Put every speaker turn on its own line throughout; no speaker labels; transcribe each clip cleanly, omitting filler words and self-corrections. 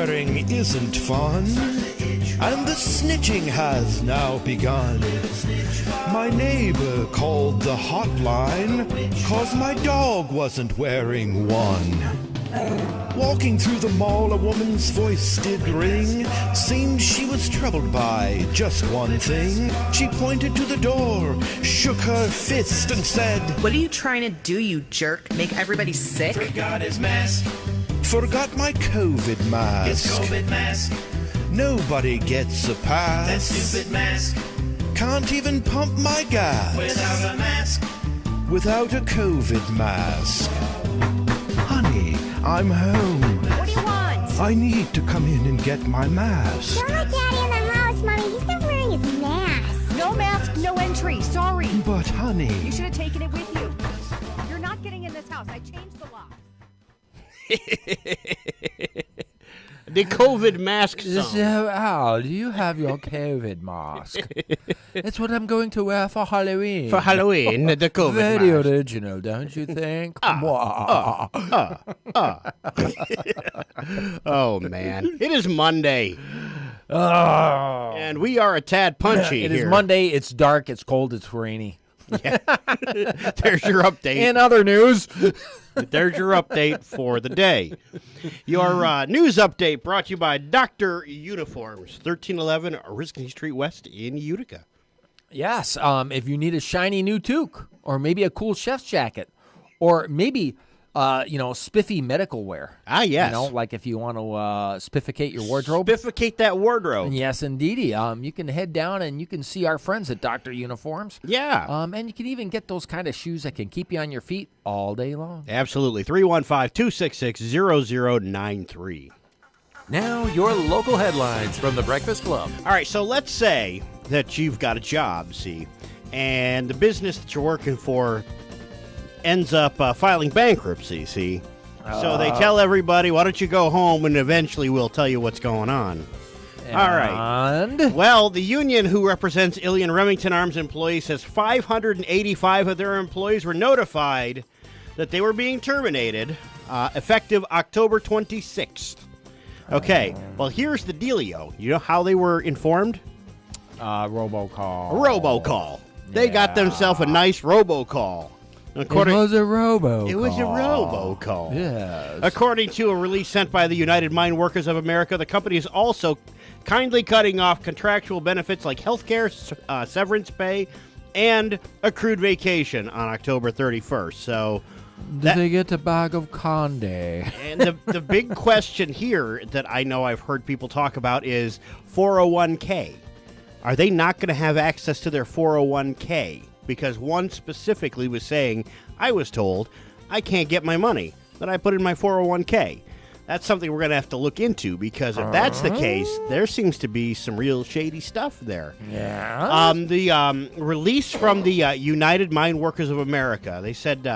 swearing isn't fun, and the snitching has now begun. My neighbor called the hotline, 'cause my dog wasn't wearing one. Walking through the mall, a woman's voice did ring. Seemed she was troubled by just one thing. She pointed to the door, shook her fist, and said,
"What are you trying to do, you jerk? Make everybody sick?"
Forgot his mask. Forgot my COVID mask.
It's COVID mask.
Nobody gets a pass.
That stupid mask.
Can't even pump my gas.
Without a mask.
Without a COVID mask. Honey, I'm home.
What do you want?
I need to come in and get my mask.
Don't let Daddy in the house, Mommy. He's not wearing his mask.
No mask, no entry. Sorry.
But, honey...
You should have taken it with you. You're not getting in this house. I changed the locks.
The COVID mask song.
So, Al, do you have your COVID mask? It's what I'm going to wear for Halloween.
For Halloween, the COVID
Very
mask.
original, don't you think?
Oh, man. It is Monday.
Oh.
And we are a tad punchy
It
here.
is Monday. It's dark. It's cold. It's rainy.
Yeah. There's your update.
In other news.
There's your update for the day. Your news update brought to you by Dr. Uniforms, 1311 Oriskany Street West in Utica.
Yes. If you need a shiny new toque, or maybe a cool chef's jacket, or maybe, spiffy medical wear.
Ah, yes.
Like if you want to spifficate your wardrobe.
Spifficate that wardrobe.
Yes, indeedy. You can head down and you can see our friends at Dr. Uniforms.
Yeah.
And you can even get those kind of shoes that can keep you on your feet all day long.
Absolutely. 315-266-0093.
Now, your local headlines from the Breakfast Club.
All right, so let's say that you've got a job, see, and the business that you're working for ends up filing bankruptcy, see. So they tell everybody, why don't you go home, and eventually we'll tell you what's going on. All right.
And?
Well, the union who represents Ilion Remington Arms employees says 585 of their employees were notified that they were being terminated effective October 26th. Okay, well, here's the dealio. You know how they were informed?
Robocall.
Robocall. They got themselves a nice robocall.
It was a robocall.
It was a robocall.
Yes.
According to a release sent by the United Mine Workers of America, the company is also kindly cutting off contractual benefits like health care, severance pay, and accrued vacation on October 31st. So,
Did they get a bag of Conde?
And the big question here that I know I've heard people talk about is 401k. Are they not going to have access to their 401k? Because one specifically was saying, I was told I can't get my money that I put in my 401k. That's something we're going to have to look into, because if that's the case, there seems to be some real shady stuff there.
Yeah.
The release from the United Mine Workers of America, they said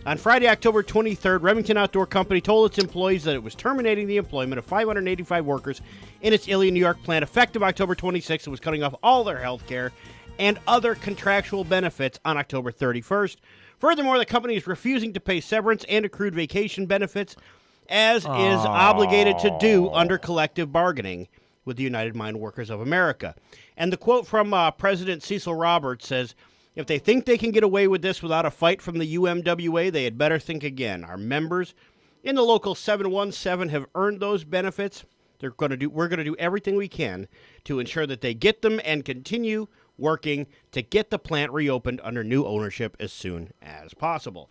on Friday, October 23rd, Remington Outdoor Company told its employees that it was terminating the employment of 585 workers in its Ilion, New York plant effective October 26th. It was cutting off all their health care and other contractual benefits on October 31st. Furthermore, the company is refusing to pay severance and accrued vacation benefits, as is obligated to do under collective bargaining with the United Mine Workers of America. And the quote from President Cecil Roberts says, if they think they can get away with this without a fight from the UMWA, they had better think again. Our members in the local 717 have earned those benefits. We're going to do everything we can to ensure that they get them and continue working to get the plant reopened under new ownership as soon as possible.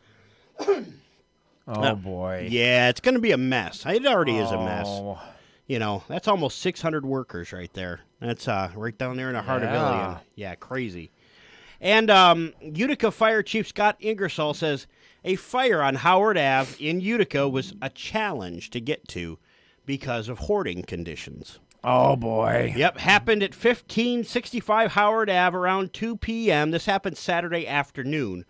Boy.
Yeah, it's going to be a mess. It already is a mess. You know, that's almost 600 workers right there. That's right down there in the heart of Ilion. Yeah, crazy. And Utica Fire Chief Scott Ingersoll says a fire on Howard Ave in Utica was a challenge to get to because of hoarding conditions.
Oh, boy.
Yep, happened at 1565 Howard Ave around 2 p.m. This happened Saturday afternoon.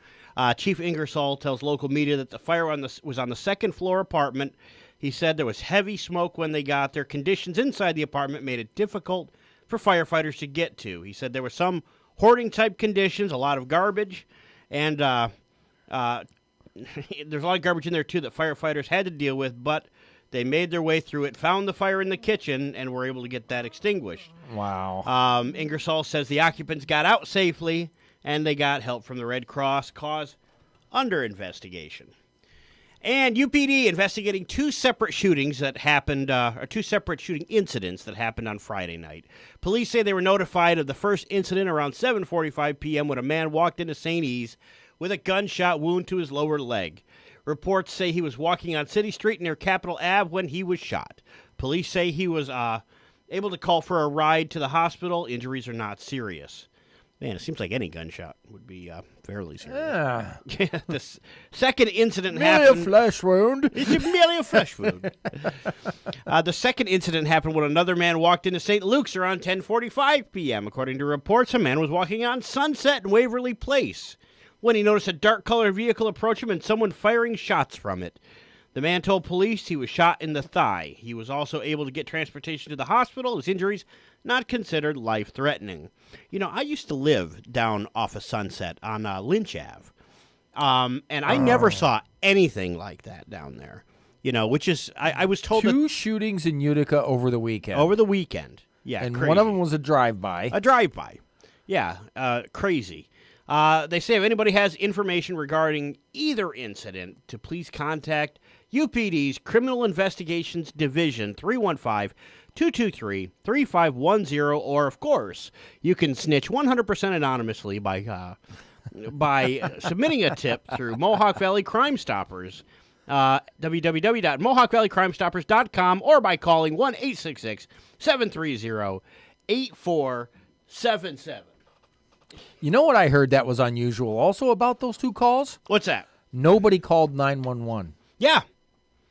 Chief Ingersoll tells local media that the fire was on the second-floor apartment. He said there was heavy smoke when they got there. Conditions inside the apartment made it difficult for firefighters to get to. He said there were some hoarding-type conditions, a lot of garbage, and there's a lot of garbage in there, too, that firefighters had to deal with, but They made their way through it, found the fire in the kitchen, and were able to get that extinguished.
Wow.
Ingersoll says the occupants got out safely, and they got help from the Red Cross. Cause under investigation. And UPD investigating two separate shootings that happened, or two separate shooting incidents that happened on Friday night. Police say they were notified of the first incident around 7:45 p.m. when a man walked into St. E's with a gunshot wound to his lower leg. Reports say he was walking on City Street near Capitol Ave when he was shot. Police say he was able to call for a ride to the hospital. Injuries are not serious. Man, it seems like any gunshot would be fairly serious.
Yeah.
The second incident
Merely
happened.
a flesh wound.
It's merely a flesh wound. The second incident happened when another man walked into St. Luke's around 10:45 p.m. According to reports, a man was walking on Sunset and Waverly Place when he noticed a dark-colored vehicle approach him and someone firing shots from it. The man told police he was shot in the thigh. He was also able to get transportation to the hospital. His injuries not considered life-threatening. You know, I used to live down off of Sunset on Lynch Ave, and I never saw anything like that down there. You know, which is, I was told
Two shootings in Utica over the weekend.
over the weekend. Yeah,
and
crazy.
one of them was a drive-by.
A drive-by. Yeah, crazy. They say if anybody has information regarding either incident, to please contact UPD's Criminal Investigations Division, 315-223-3510, or, of course, you can snitch 100% anonymously by submitting a tip through Mohawk Valley Crime Stoppers, www.mohawkvalleycrimestoppers.com, or by calling 1-866-730-8477.
You know what I heard that was unusual also about those two calls?
What's that?
Nobody called 911.
Yeah.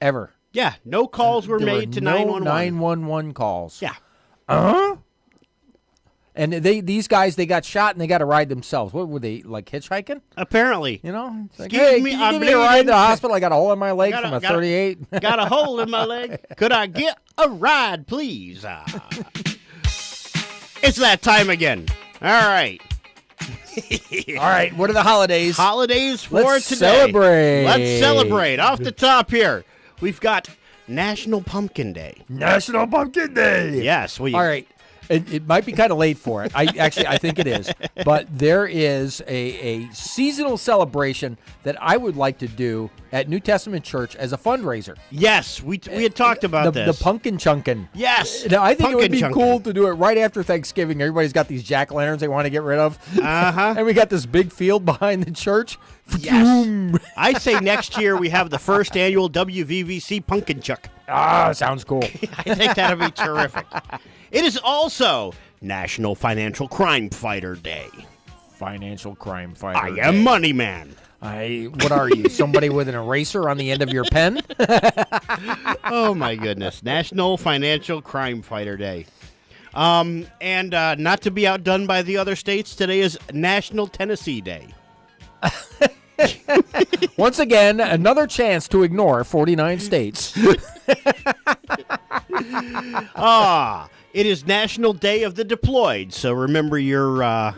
Ever.
Yeah, no calls were
There
made to
no
911.
911 calls.
Yeah.
And these guys, they got shot and they got to ride themselves. What were they, like hitchhiking?
Apparently.
You know? It's like,
Excuse
hey,
me,
can you
I'm
give me a ride to the
bleeding.
hospital? I got a hole in my leg from a 38.
Got a hole in my leg. Could I get a ride, please? It's that time again. All right.
All right, what are the holidays?
Holidays for
Let's
today.
celebrate.
Let's celebrate. Off the top here, we've got National Pumpkin Day.
National Pumpkin Day.
Yes. Well,
All right. It might be kind of late for it. I think it is. But there is a seasonal celebration that I would like to do at New Testament Church as a fundraiser.
Yes, we had talked about
The
this.
pumpkin chunkin'.
Yes.
Now, I think it would be
Pumpkin
cool
chunkin'.
to do it right after Thanksgiving. Everybody's got these jack-o'-lanterns they want to get rid of.
Uh-huh.
And we got this big field behind the church.
Yes. I say next year we have the first annual WVVC Pumpkin Chuck.
Ah, sounds cool.
I think that'll be terrific. It is also National Financial Crime Fighter Day.
Financial crime fighter.
I am Money Man.
What are you? Somebody with an eraser on the end of your pen?
Oh, my goodness. National Financial Crime Fighter Day. And not to be outdone by the other states, today is National Tennessee Day.
Once again, another chance to ignore 49 states.
It is National Day of the Deployed, so remember your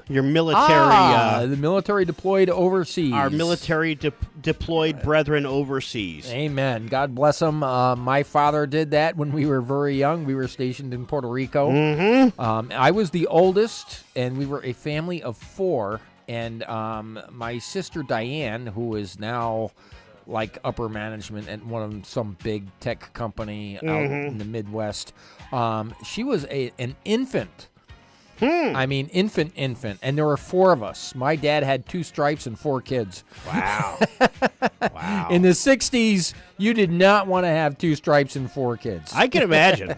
military.
The military deployed overseas.
Our military deployed brethren overseas.
Amen. God bless them. My father did that when we were very young. We were stationed in Puerto Rico.
Mm-hmm.
I was the oldest, and we were a family of 4. And my sister Diane, who is now like upper management at some big tech company out in the Midwest, she was an infant. I mean, infant. And there were 4 of us. My dad had 2 stripes and 4 kids.
Wow. Wow.
In the 60s, you did not want to have 2 stripes and 4 kids.
I can imagine.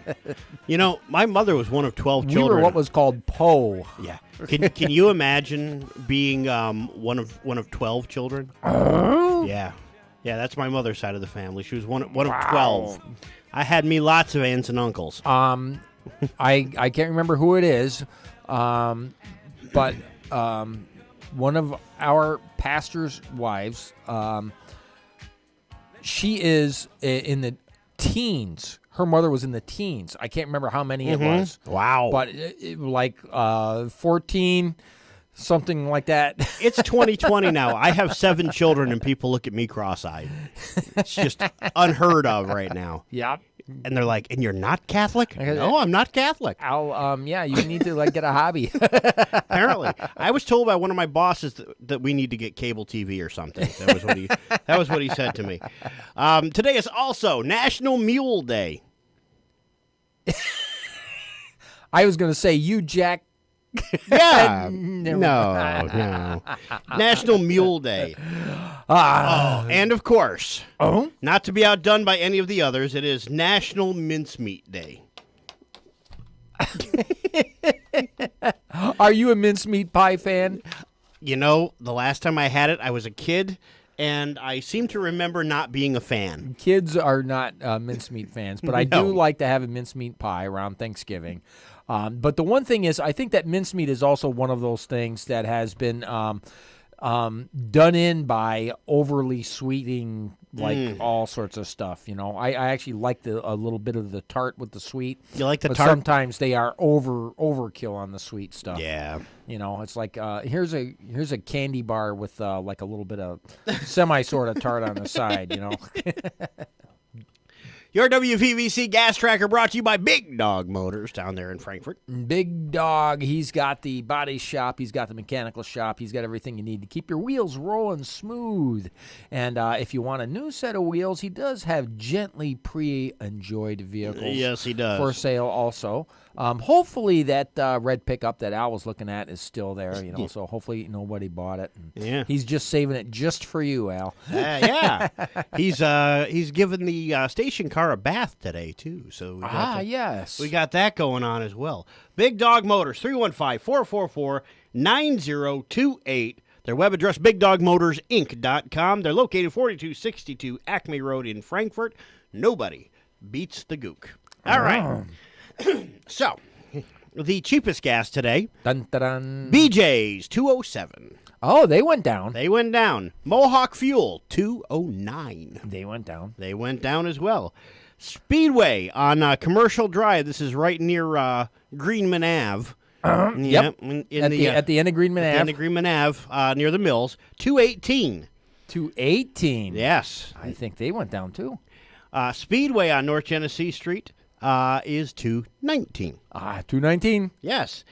You know, my mother was one of 12
we
children.
were what was called Poe.
Yeah. Can you imagine being one of 12 children? Yeah. Yeah, that's my mother's side of the family. She was one of 12. I had me lots of aunts and uncles.
I can't remember who it is, but one of our pastor's wives, she is in the teens. Her mother was in the teens. I can't remember how many it was.
Wow.
But like 14, something like that.
It's 2020 now. I have 7 children, and people look at me cross-eyed. It's just unheard of right now.
Yep.
and they're like, and you're not Catholic?
Okay.
No, I'm not Catholic.
I'll yeah, you need to like get a hobby.
Apparently, I was told by one of my bosses that we need to get cable TV or something. That was what he said to me. Today is also National Mule Day.
I was going to say you Jack.
Yeah.
Never
No. National Mule Day. And of course, not to be outdone by any of the others, it is National Mincemeat Day.
Are you a mincemeat pie fan?
You know, the last time I had it, I was a kid, and I seem to remember not being a fan.
Kids are not mincemeat fans, but I
No.
do like to have a mincemeat pie around Thanksgiving. But the one thing is, I think that mincemeat is also one of those things that has been done in by overly sweeting, like all sorts of stuff. You know, I actually like a little bit of the tart with the sweet.
You like the
but
tart?
Sometimes they are overkill on the sweet stuff.
Yeah.
You know, it's like here's a candy bar with like a little bit of semi sort of tart on the side. You know.
Your WVVC Gas Tracker brought to you by Big Dog Motors down there in Frankfurt.
Big Dog, he's got the body shop, he's got the mechanical shop, he's got everything you need to keep your wheels rolling smooth. And if you want a new set of wheels, he does have gently pre-enjoyed vehicles.
Yes, he does.
For sale also. Hopefully that red pickup that Al was looking at is still there, you know, so hopefully nobody bought it. And
Yeah.
he's just saving it just for you, Al.
Yeah. He's given the station car a bath today, too. So
Yes.
we got that going on as well. Big Dog Motors, 315-444-9028. Their web address, BigDogMotorsInc.com. They're located 4262 Acme Road in Frankfurt. Nobody beats the Gook. All right. So, the cheapest gas today,
Dun, dun, dun.
BJ's, 207.
Oh, they went down.
They went down. Mohawk Fuel, 209.
They went down.
They went down as well. Speedway on Commercial Drive. This is right near Greenman Ave.
Yep. At the end of Greenman
Ave.
Ave.
End of Greenman Ave, near the mills. 218.
218.
Yes.
I think they went down too.
Speedway on North Genesee Street is 219.
219.
Yes.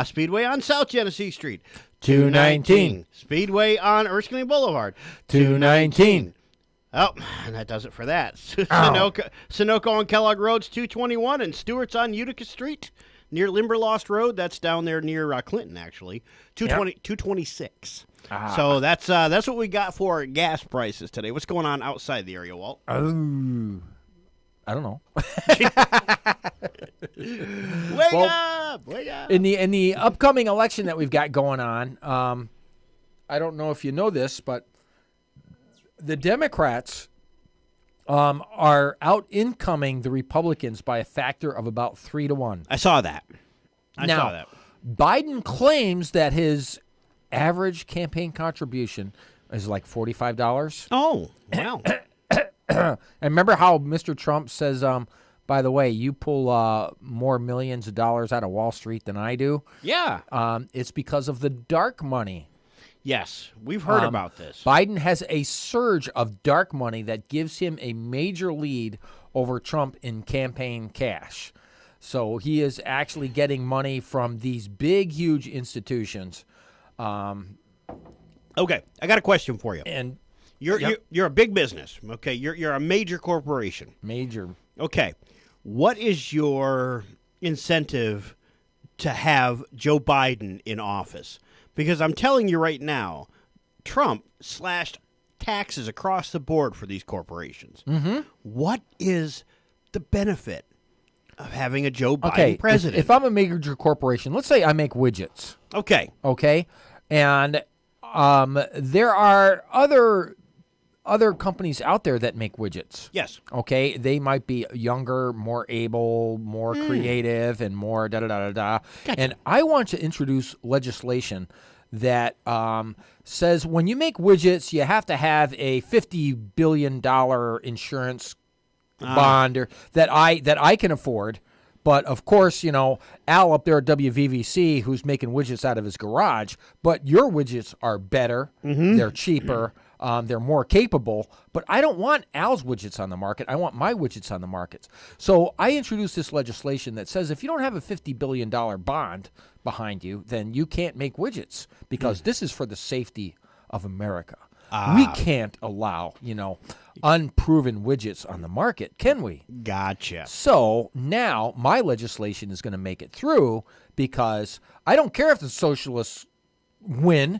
Speedway on South Genesee Street.
219.
Speedway on Erskine Boulevard.
219.
Oh, and that does it for that. Sunoco on Kellogg Road's 221, and Stewart's on Utica Street near Limberlost Road. That's down there near Clinton, actually. 226. So that's what we got for gas prices today. What's going on outside the area, Walt?
Oh, I don't know.
Wake up!
In the upcoming election that we've got going on, I don't know if you know this, but the Democrats are out-incoming the Republicans by a factor of about 3-1.
I saw that. I
Now,
saw that.
Biden claims that his average campaign contribution is like $45.
Oh, wow.
And remember how Mr. Trump says, by the way, you pull more millions of dollars out of Wall Street than I do?
Yeah.
It's because of the dark money.
Yes, we've heard about this.
Biden has a surge of dark money that gives him a major lead over Trump in campaign cash. So he is actually getting money from these big, huge institutions.
Okay, I got a question for you.
And
You're a big business, okay? You're a major corporation.
major.
Okay, what is your incentive to have Joe Biden in office? Because I'm telling you right now, Trump slashed taxes across the board for these corporations. Mm-hmm. What is the benefit of having a Joe Biden president?
If I'm a major corporation, let's say I make widgets.
Okay.
And there are other companies out there that make widgets.
Yes.
Okay, they might be younger, more able, more creative, and more da-da-da-da-da.
Gotcha.
And I want to introduce legislation that says when you make widgets, you have to have a $50 billion insurance bond or that I can afford. But, of course, you know, Al up there at WVVC who's making widgets out of his garage, but your widgets are better, they're cheaper, They're more capable, but I don't want Al's widgets on the market. I want my widgets on the markets. So I introduced this legislation that says if you don't have a $50 billion bond behind you, then you can't make widgets because this is for the safety of America. We can't allow, unproven widgets on the market, can we?
Gotcha.
So now my legislation is going to make it through because I don't care if the socialists win.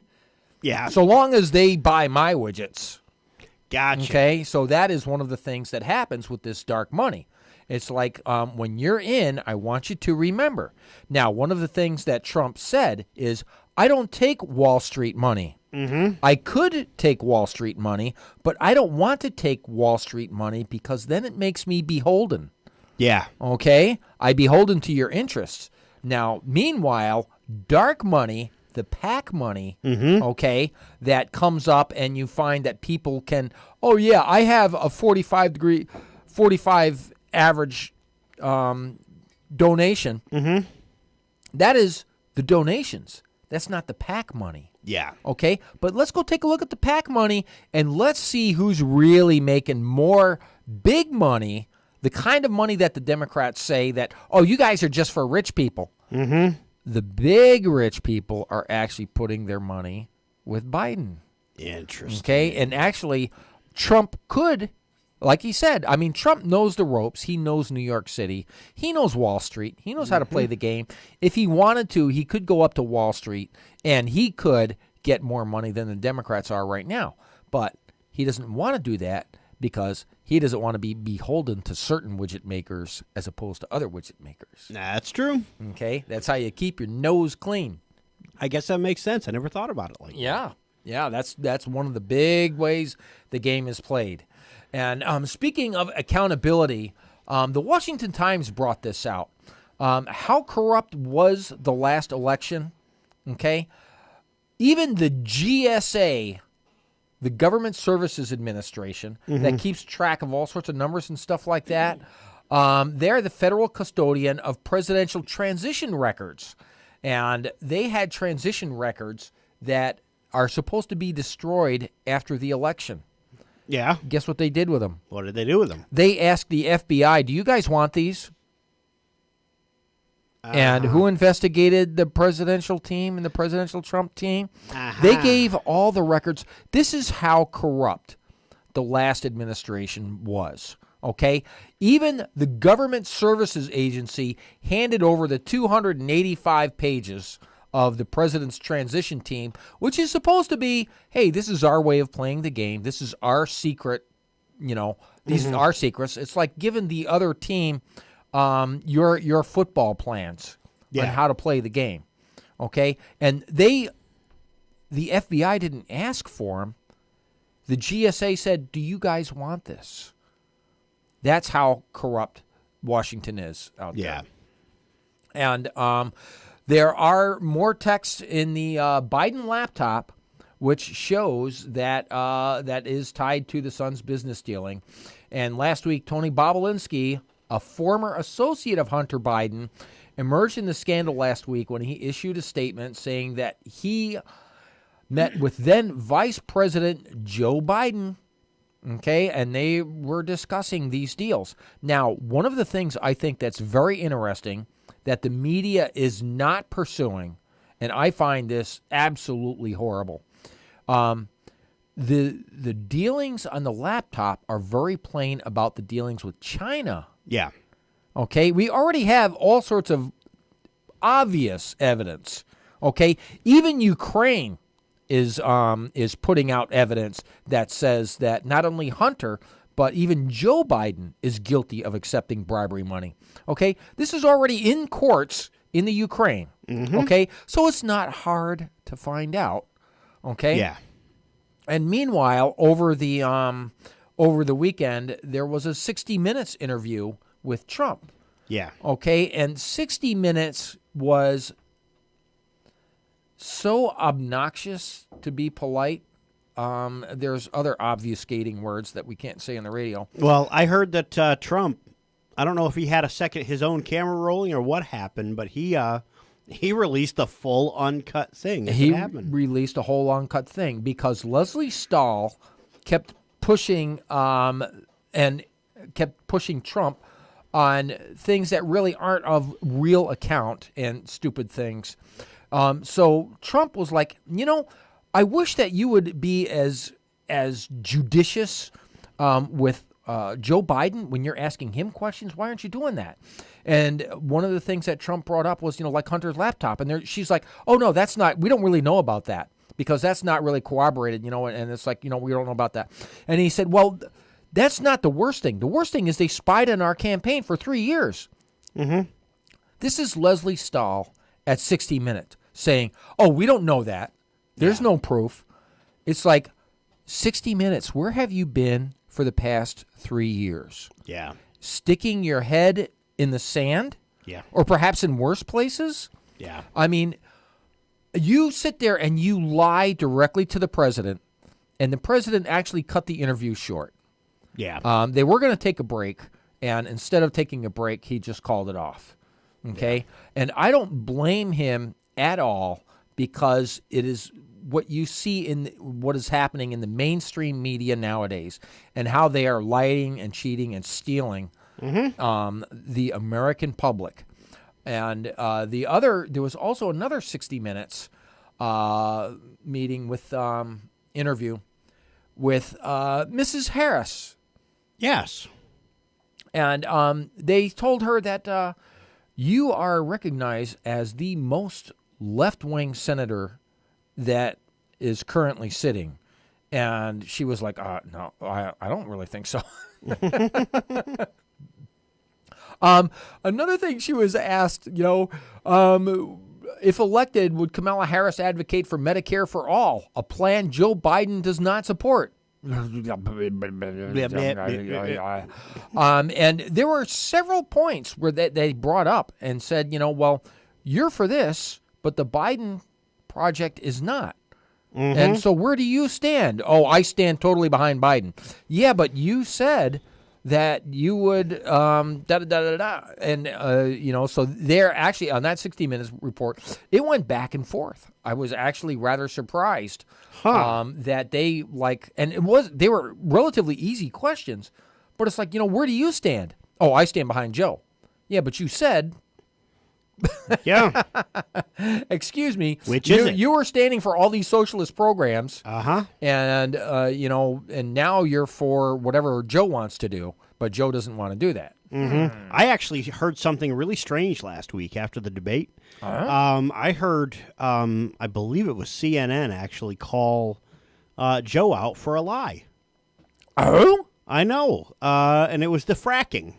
Yeah.
So long as they buy my widgets.
Gotcha.
Okay, so that is one of the things that happens with this dark money. It's like when you're in, I want you to remember. Now, one of the things that Trump said is, I don't take Wall Street money. Mm-hmm. I could take Wall Street money, but I don't want to take Wall Street money because then it makes me beholden.
Yeah.
Okay? I beholden to your interests. Now, meanwhile, dark money, the PAC money, okay, that comes up and you find that people can, oh, yeah, I have a 45 average donation. Mm-hmm. That is the donations. That's not the PAC money.
Yeah.
Okay? But let's go take a look at the PAC money and let's see who's really making more big money, the kind of money that the Democrats say that, oh, you guys are just for rich people. Mm-hmm. The big rich people are actually putting their money with Biden.
Interesting.
Okay? And actually, Trump could, like he said, I mean, Trump knows the ropes. He knows New York City. He knows Wall Street. He knows how to play the game. If he wanted to, he could go up to Wall Street and he could get more money than the Democrats are right now. But he doesn't want to do that because he doesn't want to be beholden to certain widget makers as opposed to other widget makers.
That's true.
Okay? That's how you keep your nose clean.
I guess that makes sense. I never thought about it like that.
Yeah, that's one of the big ways the game is played. And speaking of accountability, the Washington Times brought this out. How corrupt was the last election? Okay? Even the GSA, the Government Services Administration, that keeps track of all sorts of numbers and stuff like that, they're the federal custodian of presidential transition records. And they had transition records that are supposed to be destroyed after the election.
Yeah.
Guess what they did with them?
What did they do with them?
They asked the FBI, do you guys want these? And who investigated the presidential team and the presidential Trump team? They gave all the records. This is how corrupt the last administration was. Okay? Even the Government Services Agency handed over the 285 pages of the president's transition team, which is supposed to be, hey, this is our way of playing the game. This is our secret, these are our secrets. It's like giving the other team your football plans on how to play the game. Okay? And the FBI didn't ask for them. The GSA said, do you guys want this? That's how corrupt Washington is out there. And there are more texts in the Biden laptop, which shows that that is tied to the son's business dealing. And last week, Tony Bobulinski, a former associate of Hunter Biden, emerged in the scandal last week when he issued a statement saying that he met with then Vice President Joe Biden, okay, and they were discussing these deals. Now, one of the things I think that's very interesting that the media is not pursuing, and I find this absolutely horrible. The dealings on the laptop are very plain about the dealings with China.
Yeah.
Okay, we already have all sorts of obvious evidence. Okay, even Ukraine is putting out evidence that says that not only Hunter, but even Joe Biden is guilty of accepting bribery money. Okay? This is already in courts in the Ukraine. Okay? So it's not hard to find out. Okay?
Yeah.
And meanwhile, over the weekend, there was a 60 Minutes interview with Trump.
Yeah.
Okay? And 60 Minutes was so obnoxious, to be polite. There's other obfuscating words that we can't say on the radio.
Well, I heard that Trump, I don't know if he had his own camera rolling or what happened, but he released a full uncut thing.
He released a whole uncut thing because Leslie Stahl kept pushing and kept pushing Trump on things that really aren't of real account and stupid things. So Trump was like, I wish that you would be as judicious with Joe Biden when you're asking him questions. Why aren't you doing that? And one of the things that Trump brought up was, like Hunter's laptop. And she's like, oh, no, that's not, we don't really know about that because that's not really corroborated, and it's like, we don't know about that. And he said, well, that's not the worst thing. The worst thing is they spied on our campaign for 3 years. Mm-hmm. This is Leslie Stahl at 60 Minutes saying, oh, we don't know that. There's no proof. It's like 60 Minutes. Where have you been for the past 3 years?
Yeah.
Sticking your head in the sand?
Yeah.
Or perhaps in worse places?
Yeah.
I mean, you sit there and you lie directly to the president, and the president actually cut the interview short.
Yeah.
They were going to take a break, and instead of taking a break, he just called it off. Okay? Yeah. And I don't blame him at all because it is what you see in what is happening in the mainstream media nowadays and how they are lying and cheating and stealing the American public. And there was also another 60 Minutes meeting with interview with Mrs. Harris.
Yes.
And they told her that you are recognized as the most left-wing senator that is currently sitting. And she was like, no, I don't really think so. Another thing she was asked, if elected, would Kamala Harris advocate for Medicare for all, a plan Joe Biden does not support? And there were several points where they brought up and said, well, you're for this, but the Biden project is not. Mm-hmm. And so where do you stand? Oh, I stand totally behind Biden. Yeah, but you said that you would And, so they're actually on that 60 Minutes report, it went back and forth. I was actually rather surprised that they they were relatively easy questions, but it's like, where do you stand? Oh, I stand behind Joe. Yeah, but you said.
Yeah.
Excuse me.
Which is it?
You were standing for all these socialist programs.
Uh-huh.
And, and now you're for whatever Joe wants to do, but Joe doesn't want to do that.
Mm-hmm. I actually heard something really strange last week after the debate. Uh-huh. I heard, I believe it was CNN actually call Joe out for a lie.
Oh?
I know. And it was the fracking.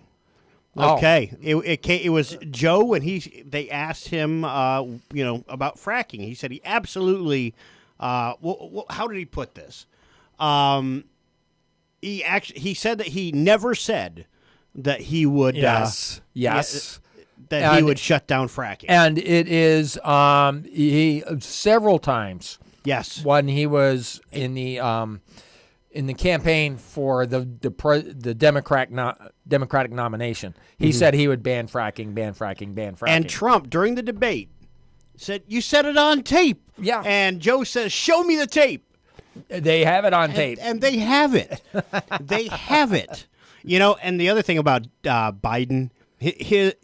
Okay, it was Joe, and they asked him, about fracking. He said he absolutely. How did he put this? He said that he never said that he would.
Yes.
That he would shut down fracking,
and it is he several times.
Yes,
when he was in the campaign for the Democratic nomination, he said he would ban fracking.
And Trump, during the debate, said, "You said it on tape."
Yeah.
And Joe says, "Show me the tape."
They have it on tape.
And they have it. They have it. And the other thing about Biden, his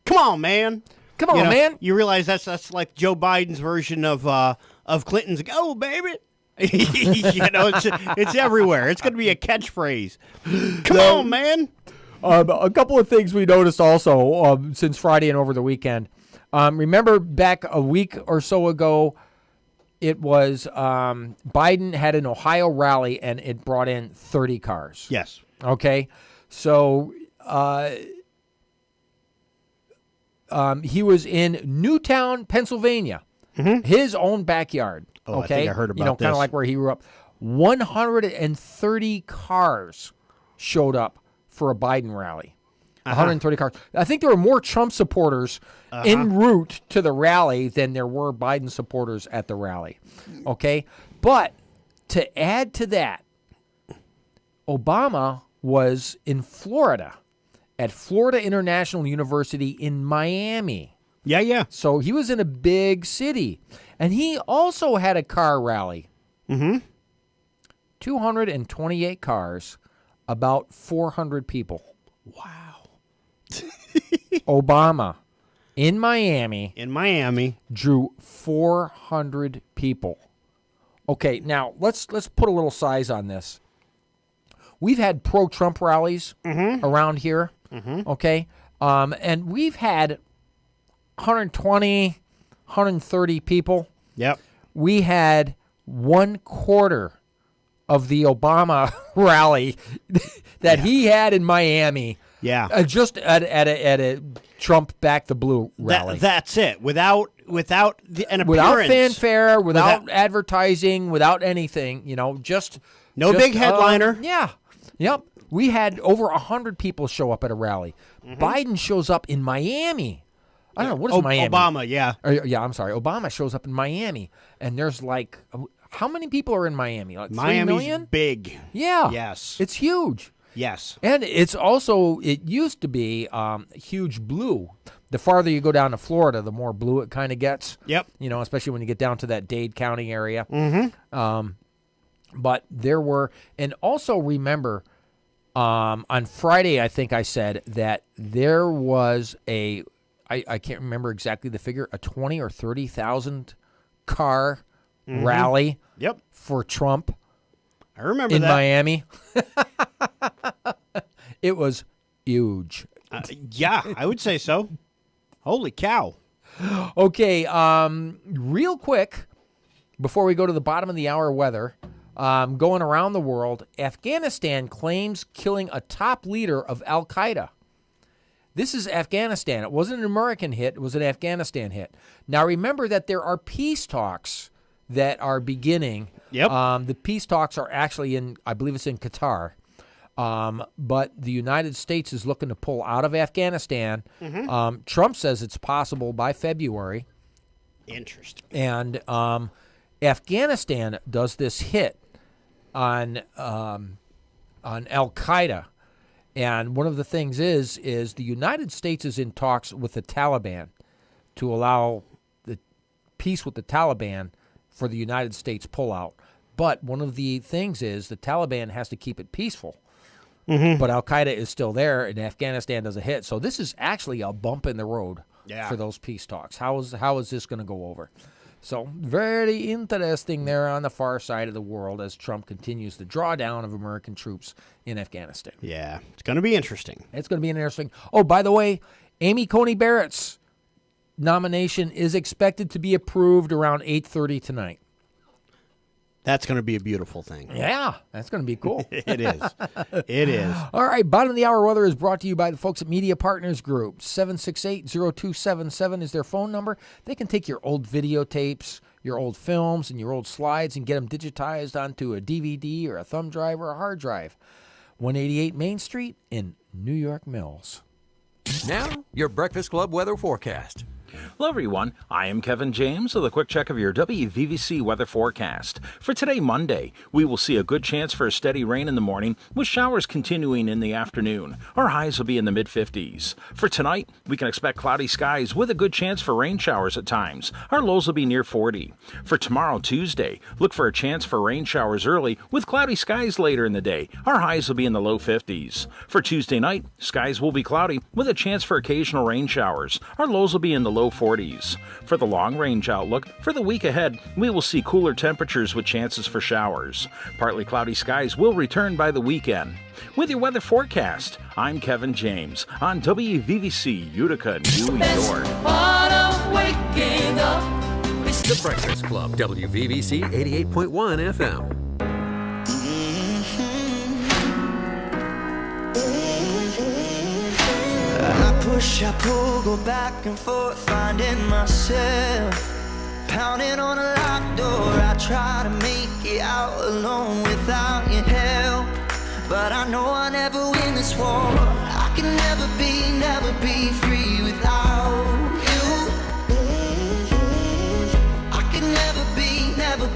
come on, man.
Come on, man.
You realize that's like Joe Biden's version of Clinton's "Go, baby." It's everywhere. It's going to be a catchphrase. Come on, man.
A couple of things we noticed also since Friday and over the weekend. Remember back a week or so ago, it was Biden had an Ohio rally and it brought in 30 cars.
Yes.
Okay. So he was in Newtown, Pennsylvania, his own backyard.
Oh,
okay.
I think I heard about this.
Kind of like where he grew up. 130 cars showed up for a Biden rally. 130 cars. I think there were more Trump supporters en route to the rally than there were Biden supporters at the rally. Okay? But to add to that, Obama was in Florida at Florida International University in Miami.
Yeah.
So he was in a big city. And he also had a car rally. Mm-hmm. 228 cars, about 400 people.
Wow.
Obama in Miami drew 400 people. Okay, now let's put a little size on this. We've had pro-Trump rallies around here, okay? And we've had 120, 130 people.
Yep.
We had 1/4 of the Obama rally that he had in Miami.
Yeah.
Just at a Trump back the blue rally.
That's it. Without an appearance.
Without fanfare, without advertising, without anything, just
big headliner.
Yeah. Yep. We had over 100 people show up at a rally. Biden shows up in Miami. I don't know, what is Miami?
Obama, yeah.
I'm sorry. Obama shows up in Miami, and there's like, how many people are in Miami? Like 3 million?
Big.
Yeah.
Yes.
It's huge.
Yes.
And it's also, it used to be huge blue. The farther you go down to Florida, the more blue it kind of gets.
Yep.
Especially when you get down to that Dade County area. Mm-hmm. But there were, and also remember, on Friday, I think I said that there was I can't remember exactly the figure, a 20 or 30,000 car rally for Trump.
I remember
in
that.
Miami. It was huge.
Yeah, I would say so. Holy cow.
Okay, real quick, before we go to the bottom of the hour weather, going around the world, Afghanistan claims killing a top leader of Al-Qaeda. This is Afghanistan. It wasn't an American hit. It was an Afghanistan hit. Now, remember that there are peace talks that are beginning.
Yep.
The peace talks are actually I believe it's in Qatar. But the United States is looking to pull out of Afghanistan. Trump says it's possible by February.
Interesting.
And Afghanistan does this hit on Al-Qaeda. And one of the things is the United States is in talks with the Taliban to allow the peace with the Taliban for the United States pullout. But one of the things is the Taliban has to keep it peaceful. But Al-Qaeda is still there, and Afghanistan does a hit. So this is actually a bump in the road for those peace talks. How is this going to go over? So very interesting there on the far side of the world as Trump continues the drawdown of American troops in Afghanistan.
Yeah, it's going to be interesting.
It's going to be interesting. Oh, by the way, Amy Coney Barrett's nomination is expected to be approved around 8:30 tonight.
That's going to be a beautiful thing.
Yeah, that's going to be cool.
It is. It is.
All right, bottom of the hour weather is brought to you by the folks at Media Partners Group. 768-0277 is their phone number. They can take your old videotapes, your old films, and your old slides and get them digitized onto a DVD or a thumb drive or a hard drive. 188 Main Street in New York Mills.
Now, your Breakfast Club weather forecast.
Hello, everyone. I am Kevin James with a quick check of your WVVC weather forecast. For today, Monday, we will see a good chance for a steady rain in the morning, with showers continuing in the afternoon. Our highs will be in the mid-50s. For tonight, we can expect cloudy skies with a good chance for rain showers at times. Our lows will be near 40. For tomorrow, Tuesday, look for a chance for rain showers early, with cloudy skies later in the day. Our highs will be in the low 50s. For Tuesday night, skies will be cloudy with a chance for occasional rain showers. Our lows will be in the low 40s. For the long-range outlook, for the week ahead, we will see cooler temperatures with chances for showers. Partly cloudy skies will return by the weekend. With your weather forecast, I'm Kevin James on WVVC Utica, New York.
The Breakfast Club, WVVC 88.1 FM.
Push, I pull, go back and forth, finding myself pounding on a locked door. I try to make it out alone without your help, but I know I'll never win this war. I can never be free without you. I can never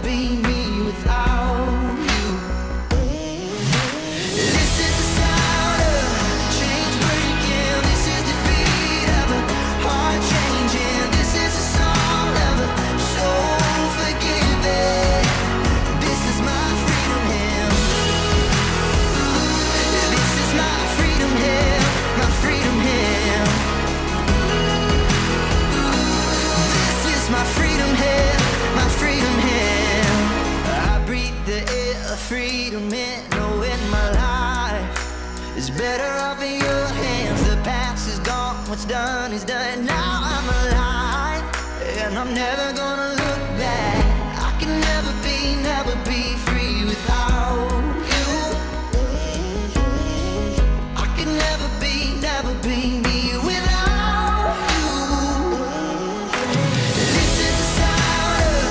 be me without you. This is the sound of chains breaking. This is the beat of a heart changing. This is a song of a soul forgiven. This is my freedom hymn. freedom in knowing my life is better off in your hands. The past is gone, what's done is done. Now I'm alive, and I'm never gonna look back. I can never be free without you. I can never be me without you. This is the sound of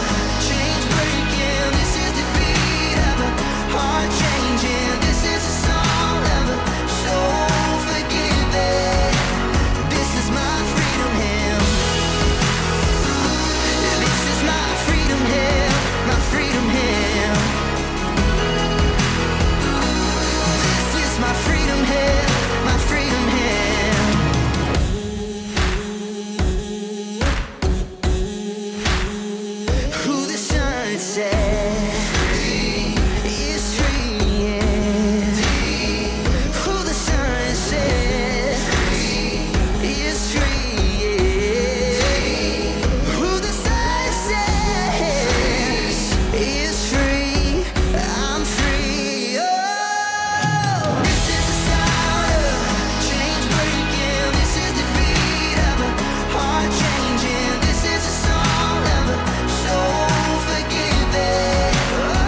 chains breaking. This is the beat of a heart changing. This is a song of a soul forgiven. This is my freedom hymn. This is my freedom hymn. My freedom hymn. This is my freedom hymn. My freedom hymn. Who the sun sets free is free, yeah. Who the sun sets free is free, yeah. Who the sun sets is free. I'm free. Oh, this is the sound of chains breaking. This is the beat of a heart changing. This is a song of a soul forgiven. Oh,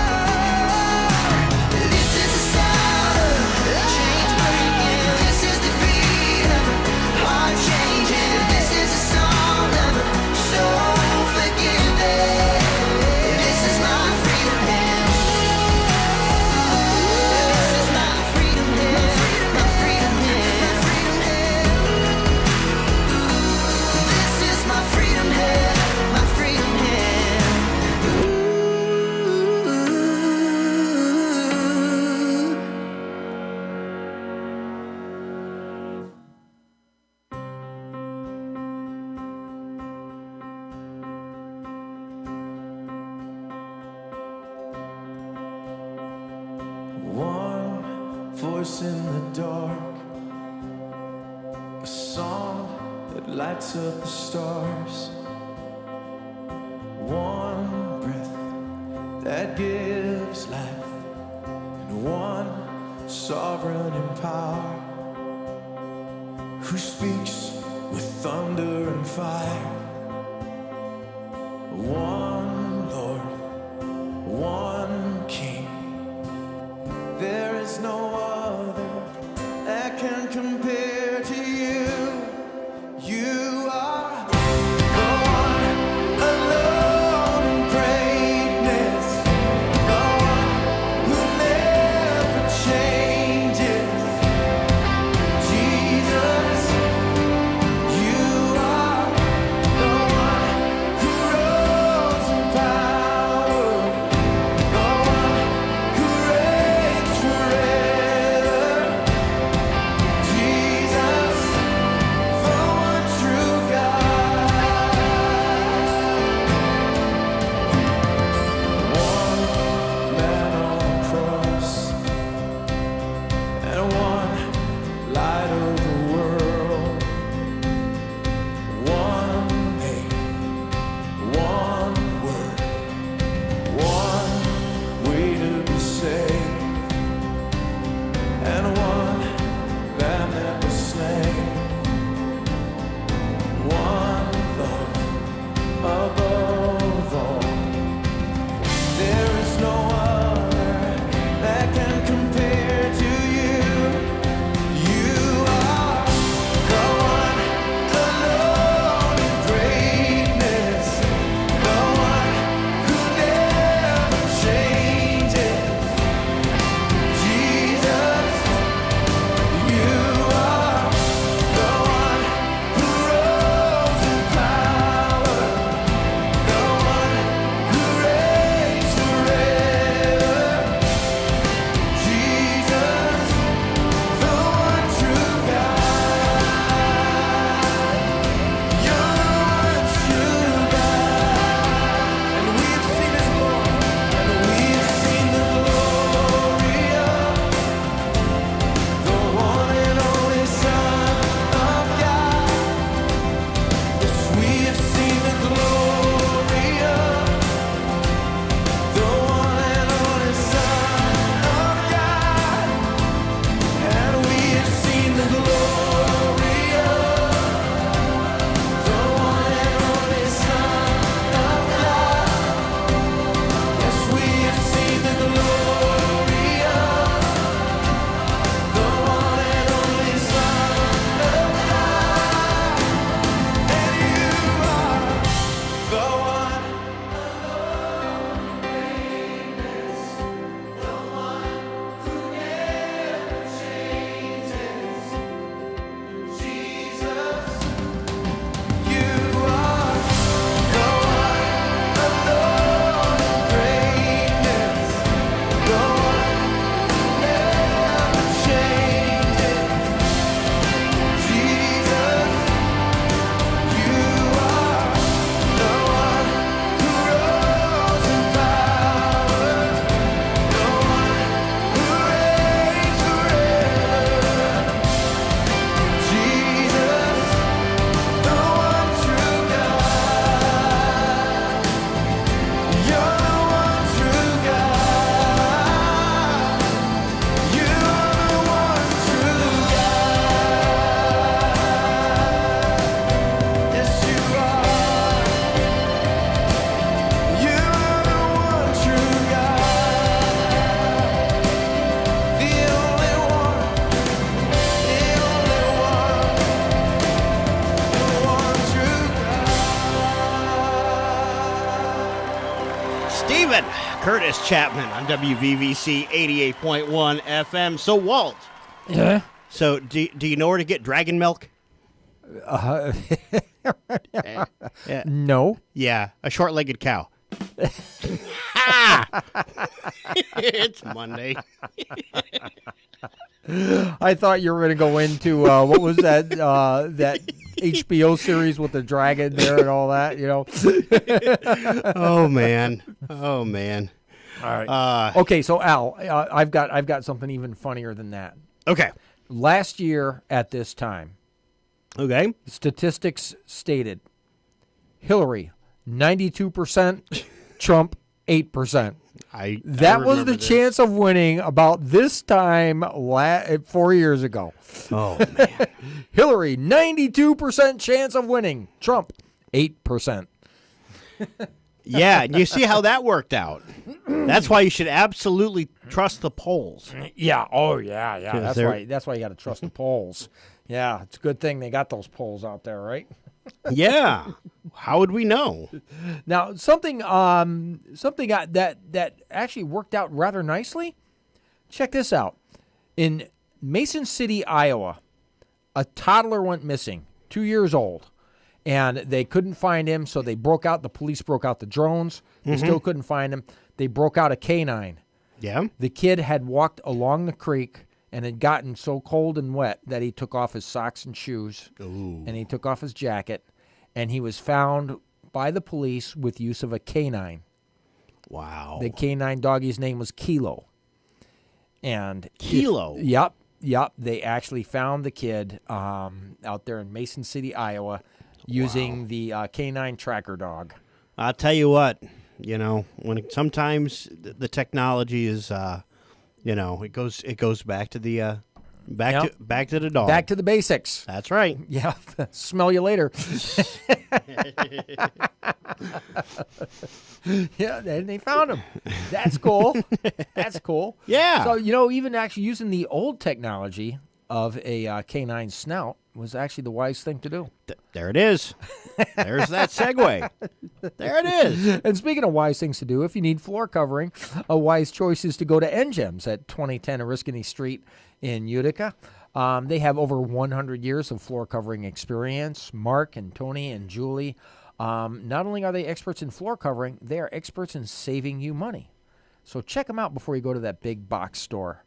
this is the sound of chains breaking. This is the beat of a heart changing. This is a song of a soul forgiven. This is my freedom hymn. This is my freedom hymn. My freedom hymn. My freedom hymn. This is my freedom hymn. My freedom hymn.
One voice in the dark, a song that lights up the stars. One breath that gives life, and one sovereign in power, who speaks with thunder and fire. One Lord, one King. There is no other that can compare to you. You are the one alone in greatness, the one who never changes. Jesus, you are
Steven Curtis Chapman on WVVC 88.1 FM. So, Walt.
Yeah?
So, do you know where to get dragon milk?
No.
Yeah, a short-legged cow. It's Monday.
I thought you were going to go into what was that that HBO series with the dragon there and all that, you know?
Oh man.
All right. Okay, so Al, I've got something even funnier than that.
Okay.
Last year at this time,
Okay.
statistics stated Hillary 92%, Trump 8%. That was the chance of winning about this time 4 years ago.
Oh, man.
Hillary, 92% chance of winning. Trump, 8%.
Yeah, and you see how that worked out. That's why you should absolutely trust the polls.
Yeah. Oh, yeah. That's
they're-
why. That's why you got to trust the polls. Yeah, it's a good thing they got those polls out there, right?
Yeah. How would we know?
Now, something that actually worked out rather nicely. Check this out. In Mason City, Iowa, a toddler went missing, 2 years old, and they couldn't find him, so the police broke out the drones. They still couldn't find him. They broke out a canine.
Yeah.
The kid had walked along the creek and had gotten so cold and wet that he took off his socks and shoes, and he took off his jacket, and he was found by the police with use of a canine.
Wow.
The canine doggie's name was Kilo. And
Kilo?
Yep. They actually found the kid out there in Mason City, Iowa, using the canine tracker dog.
I'll tell you what, sometimes the technology is, it goes back to the back to the dog.
Back to the basics.
That's right.
Yeah. Smell you later. Yeah, and they found him. That's cool. That's cool.
Yeah.
So, even actually using the old technology of a canine snout was actually the wise thing to do.
There it is. There's that segue. There it is.
And speaking of wise things to do, if you need floor covering, a wise choice is to go to NGEMS at 2010 Oriskany Street in Utica. They have over 100 years of floor covering experience. Mark and Tony and Julie, not only are they experts in floor covering, they are experts in saving you money. So check them out before you go to that big box store.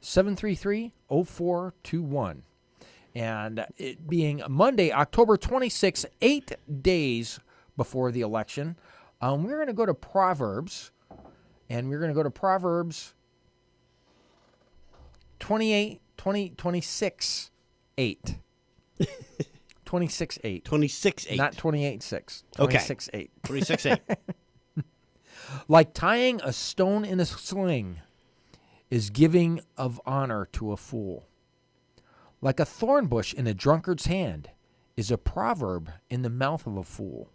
733-0421. And it being Monday, October 26th, 8 days before the election, we're going to go to Proverbs, and we're going to go to Proverbs 26:8. 26:8.
26:8.
Not 28:6.
Okay.
26:8.
26:8.
Like tying a stone in a sling is giving of honor to a fool. Like a thorn bush in a drunkard's hand is a proverb in the mouth of a fool.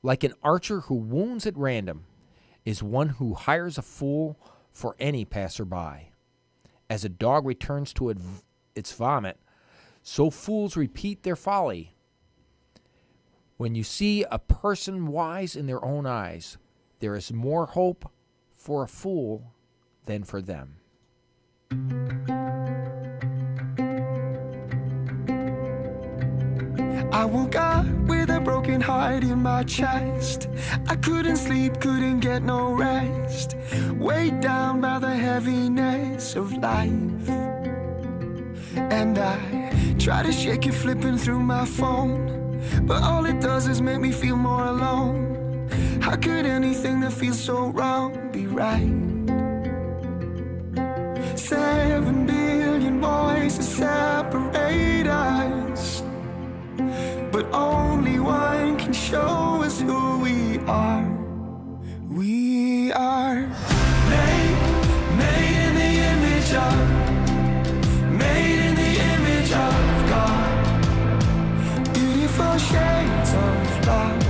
Like an archer who wounds at random is one who hires a fool for any passerby. As a dog returns to its vomit, so fools repeat their folly. When you see a person wise in their own eyes, there is more hope for a fool than for them.
I woke up with a broken heart in my chest. I couldn't sleep, couldn't get no rest. Weighed down by the heaviness of life. And I try to shake it, flipping through my phone, but all it does is make me feel more alone. How could anything that feels so wrong be right? 7 billion voices separate us, but only one can show us who we are. We are made in the image of God. Beautiful shades of love.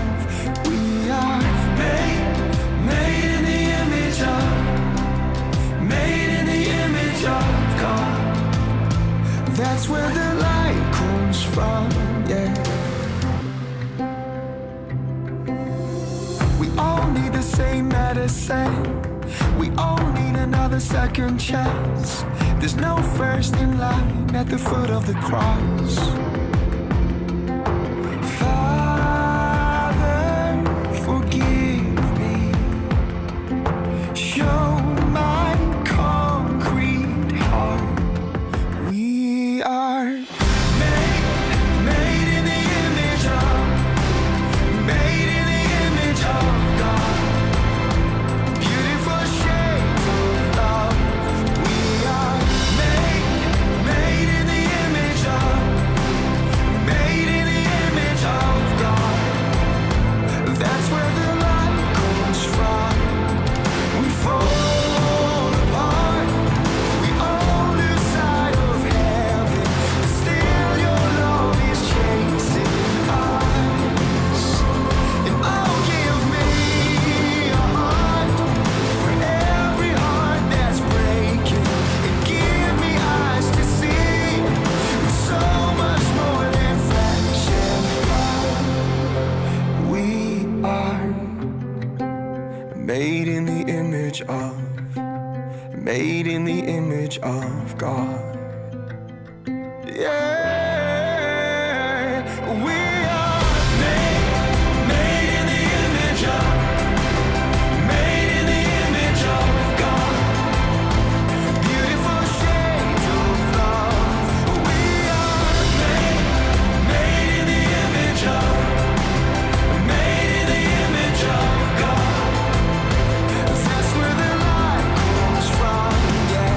We are made in the image of God. That's where the light comes from, yeah. We all need the same medicine. We all need another second chance. There's no first in line at the foot of the cross. Father, forgive me. Show my concrete heart. We are made in the image of God. Beautiful shades of love. We are made in the image of God. That's where the light comes from. We fall apart. We all lose sight of heaven. Still your love is chasing us. And oh, give me a heart for every heart that's breaking. And give me eyes to see so much more than flesh and blood. We are made in the image of God. Yeah, we are made in the image of God. Beautiful shades of love. We are made in the image of God. That's where the light comes from. Yeah.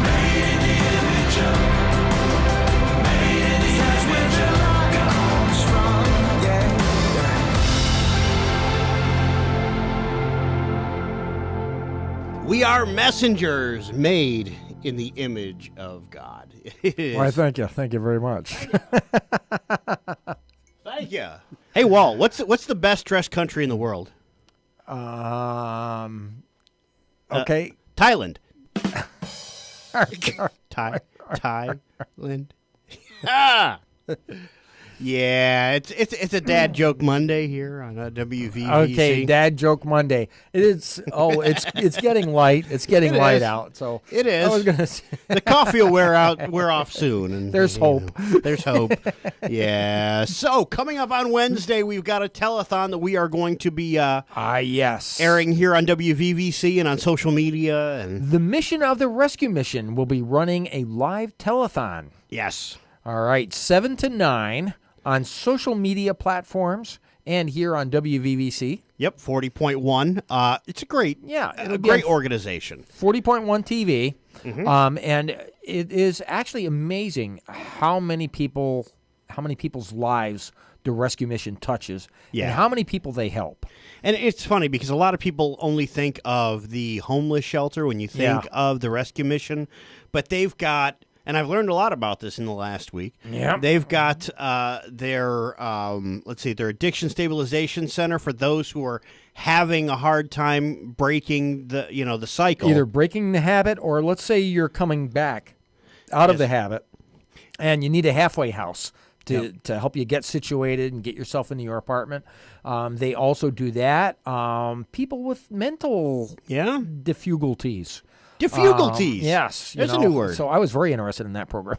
Made in the image of. That's where the light comes from. Yeah.
We are messengers made in the image of God. It is.
Why, thank you. Thank you very much.
Thank you. Hey, Walt, what's the best dressed country in the world?
Okay.
Thailand. Thailand. Ah! Yeah, it's a dad joke Monday here on WVVC.
Okay, Dad Joke Monday. It's getting light. It's getting
It
light
is.
out. So
It is.
I was gonna say,
The coffee will wear off soon. And
There's
you
hope.
know, there's hope. Yeah. So coming up on Wednesday, we've got a telethon that we are going to be
yes,
airing here on WVVC and on social media. And
the mission of the rescue mission will be running a live telethon.
yes.
All right, 7 to 9 on social media platforms and here on WVVC.
Yep, 40.1. It's a great,
it'll be
great
on
organization.
40.1 TV.
Mm-hmm.
And it is actually amazing how many people's lives the rescue mission touches
Yeah.
and how many people they help.
And it's funny because a lot of people only think of the homeless shelter when you think of the rescue mission, but they've got, and I've learned a lot about this in the last week.
Yeah.
They've got their addiction stabilization center for those who are having a hard time breaking the cycle.
Either breaking the habit or let's say you're coming back out of the habit and you need a halfway house to help you get situated and get yourself into your apartment. They also do that. People with mental difficulties.
Difficulties.
Yes.
There's a new word.
So I was very interested in that program.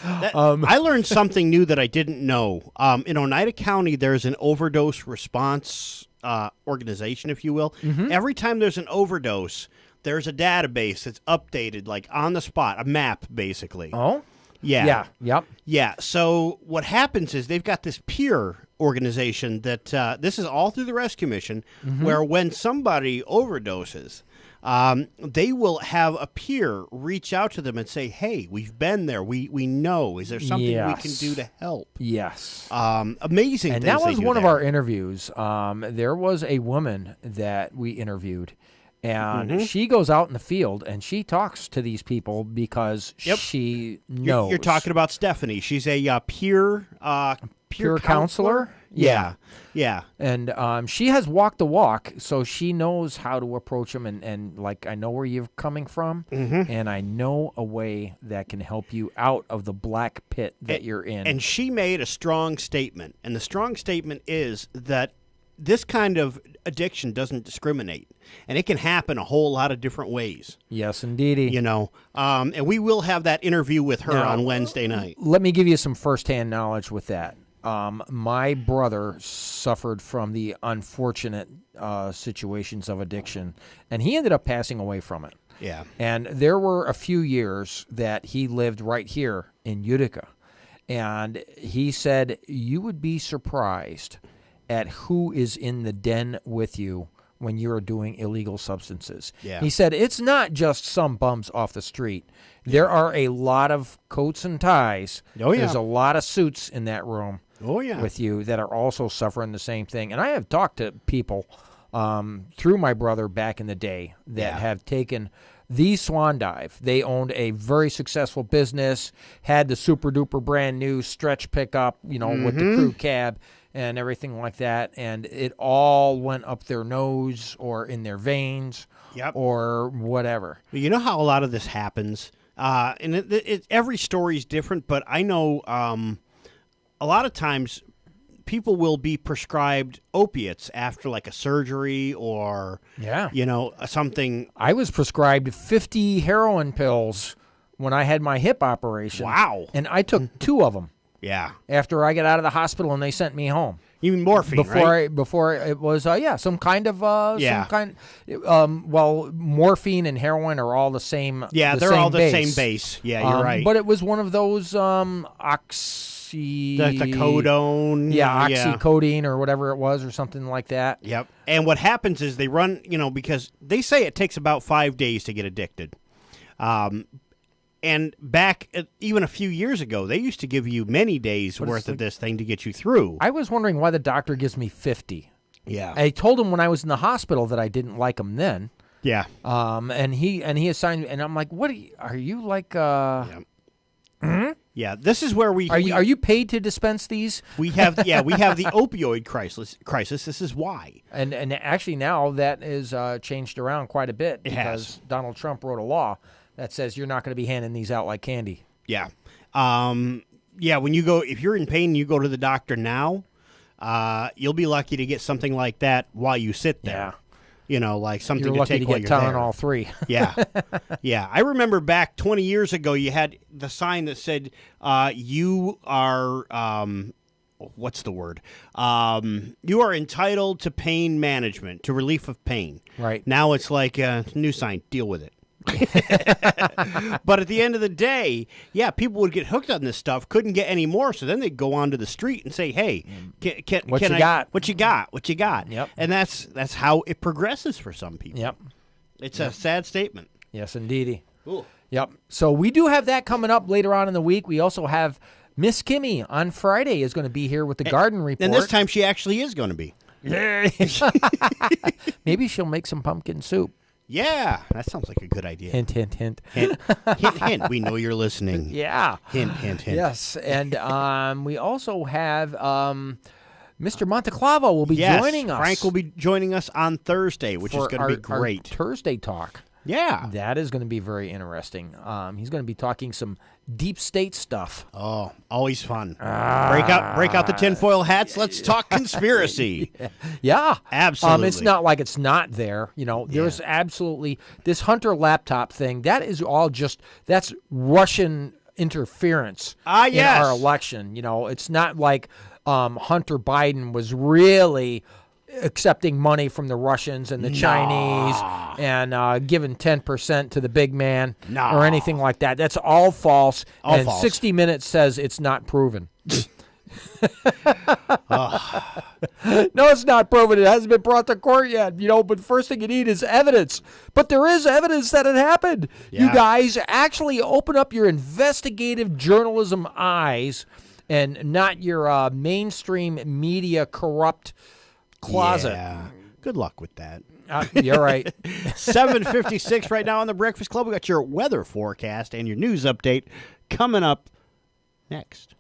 I learned something new that I didn't know. In Oneida County, there's an overdose response organization, if you will.
Mm-hmm.
Every time there's an overdose, there's a database that's updated, like on the spot, a map, basically.
Oh?
Yeah.
Yeah. Yep.
Yeah. So what happens is they've got this peer organization that this is all through the rescue mission, where when somebody overdoses, they will have a peer reach out to them and say, "Hey, we've been there. We know. Is there something we can do to help?"
Yes.
Amazing.
And
things
that
they
was
do
one of
there.
our interviews. There was a woman that we interviewed, and she goes out in the field and she talks to these people because she knows.
You're talking about Stephanie. She's a peer
counselor.
Yeah.
And she has walked the walk, so she knows how to approach them. And like, I know where you're coming from, and I know a way that can help you out of the black pit that you're in.
And she made a strong statement, and the strong statement is that this kind of addiction doesn't discriminate, and it can happen a whole lot of different ways.
Yes, indeedy.
And we will have that interview with her on Wednesday night.
Let me give you some firsthand knowledge with that. My brother suffered from the unfortunate situations of addiction, and he ended up passing away from it.
Yeah.
And there were a few years that he lived right here in Utica, and he said, you would be surprised at who is in the den with you when you're doing illegal substances.
Yeah.
He said, it's not just some bums off the street. There are a lot of coats and ties.
Oh, yeah.
There's a lot of suits in that room with you that are also suffering the same thing. And I have talked to people through my brother back in the day that have taken the Swan Dive. They owned a very successful business, had the super-duper brand-new stretch pickup, with the crew cab and everything like that, and it all went up their nose or in their veins or whatever.
You know how a lot of this happens? And every story is different, but I know a lot of times people will be prescribed opiates after like a surgery or, something.
I was prescribed 50 heroin pills when I had my hip operation.
Wow.
And I took 2 of them.
Yeah.
After I got out of the hospital and they sent me home.
You mean morphine, right?
Before it was, some kind of, morphine and heroin are all the same.
Yeah, they're all the same base. Yeah, you're right.
But it was one of those the
codone.
Yeah, oxycodone or whatever it was or something like that.
Yep. And what happens is they run, because they say it takes about 5 days to get addicted. And back even a few years ago, they used to give you many days worth of this thing to get you through.
I was wondering why the doctor gives me 50.
Yeah.
I told him when I was in the hospital that I didn't like him then.
Yeah.
And he assigned me, and I'm like, what are you like?
Yeah. This is where
are you paid to dispense these?
We have the opioid crisis. This is why.
And actually now that is changed around quite a bit because Donald Trump wrote a law that says you're not going to be handing these out like candy.
Yeah. When you go, if you're in pain and you go to the doctor now, you'll be lucky to get something like that while you sit there. Yeah. Like something
you're
to
lucky
take
to
while
get
you're
Tylenol 3.
Yeah. Yeah. I remember back 20 years ago, you had the sign that said, you are, what's the word? You are entitled to pain management, to relief of pain.
Right.
Now it's like a new sign, deal with it. But at the end of the day, people would get hooked on this stuff, couldn't get any more, so then they'd go onto the street and say, "Hey, what you got?"
Yep.
And that's how it progresses for some people.
Yep.
It's a sad statement.
Yes, indeedy.
Cool.
Yep. So we do have that coming up later on in the week. We also have Miss Kimmy on Friday is going to be here with the garden report.
And this time she actually is going to be.
Maybe she'll make some pumpkin soup.
Yeah, that sounds like a good idea.
Hint, hint, hint.
Hint, hint, hint. We know you're listening.
Yeah.
Hint, hint, hint.
Yes, and we also have Mr. Monteclavo will be joining us.
Frank will be joining us on Thursday, which is going to be great.
Our Thursday talk.
Yeah.
That is going to be very interesting. He's going to be talking some deep state stuff.
Oh, always fun. Break out the tinfoil hats. Let's talk conspiracy.
Yeah.
Absolutely.
It's not like it's not there. There's absolutely this Hunter laptop thing. That is all that's Russian interference in our election. It's not like Hunter Biden was really accepting money from the Russians and the Chinese and giving 10% to the big man or anything like that. That's all false. And 60 Minutes says it's not proven. No, it's not proven. It hasn't been brought to court yet. But the first thing you need is evidence. But there is evidence that it happened. Yeah. You guys actually open up your investigative journalism eyes and not your mainstream media corrupt closet.
Yeah. Good luck with that.
You're right.
7:56 right now on the Breakfast Club. We got your weather forecast and your news update coming up next.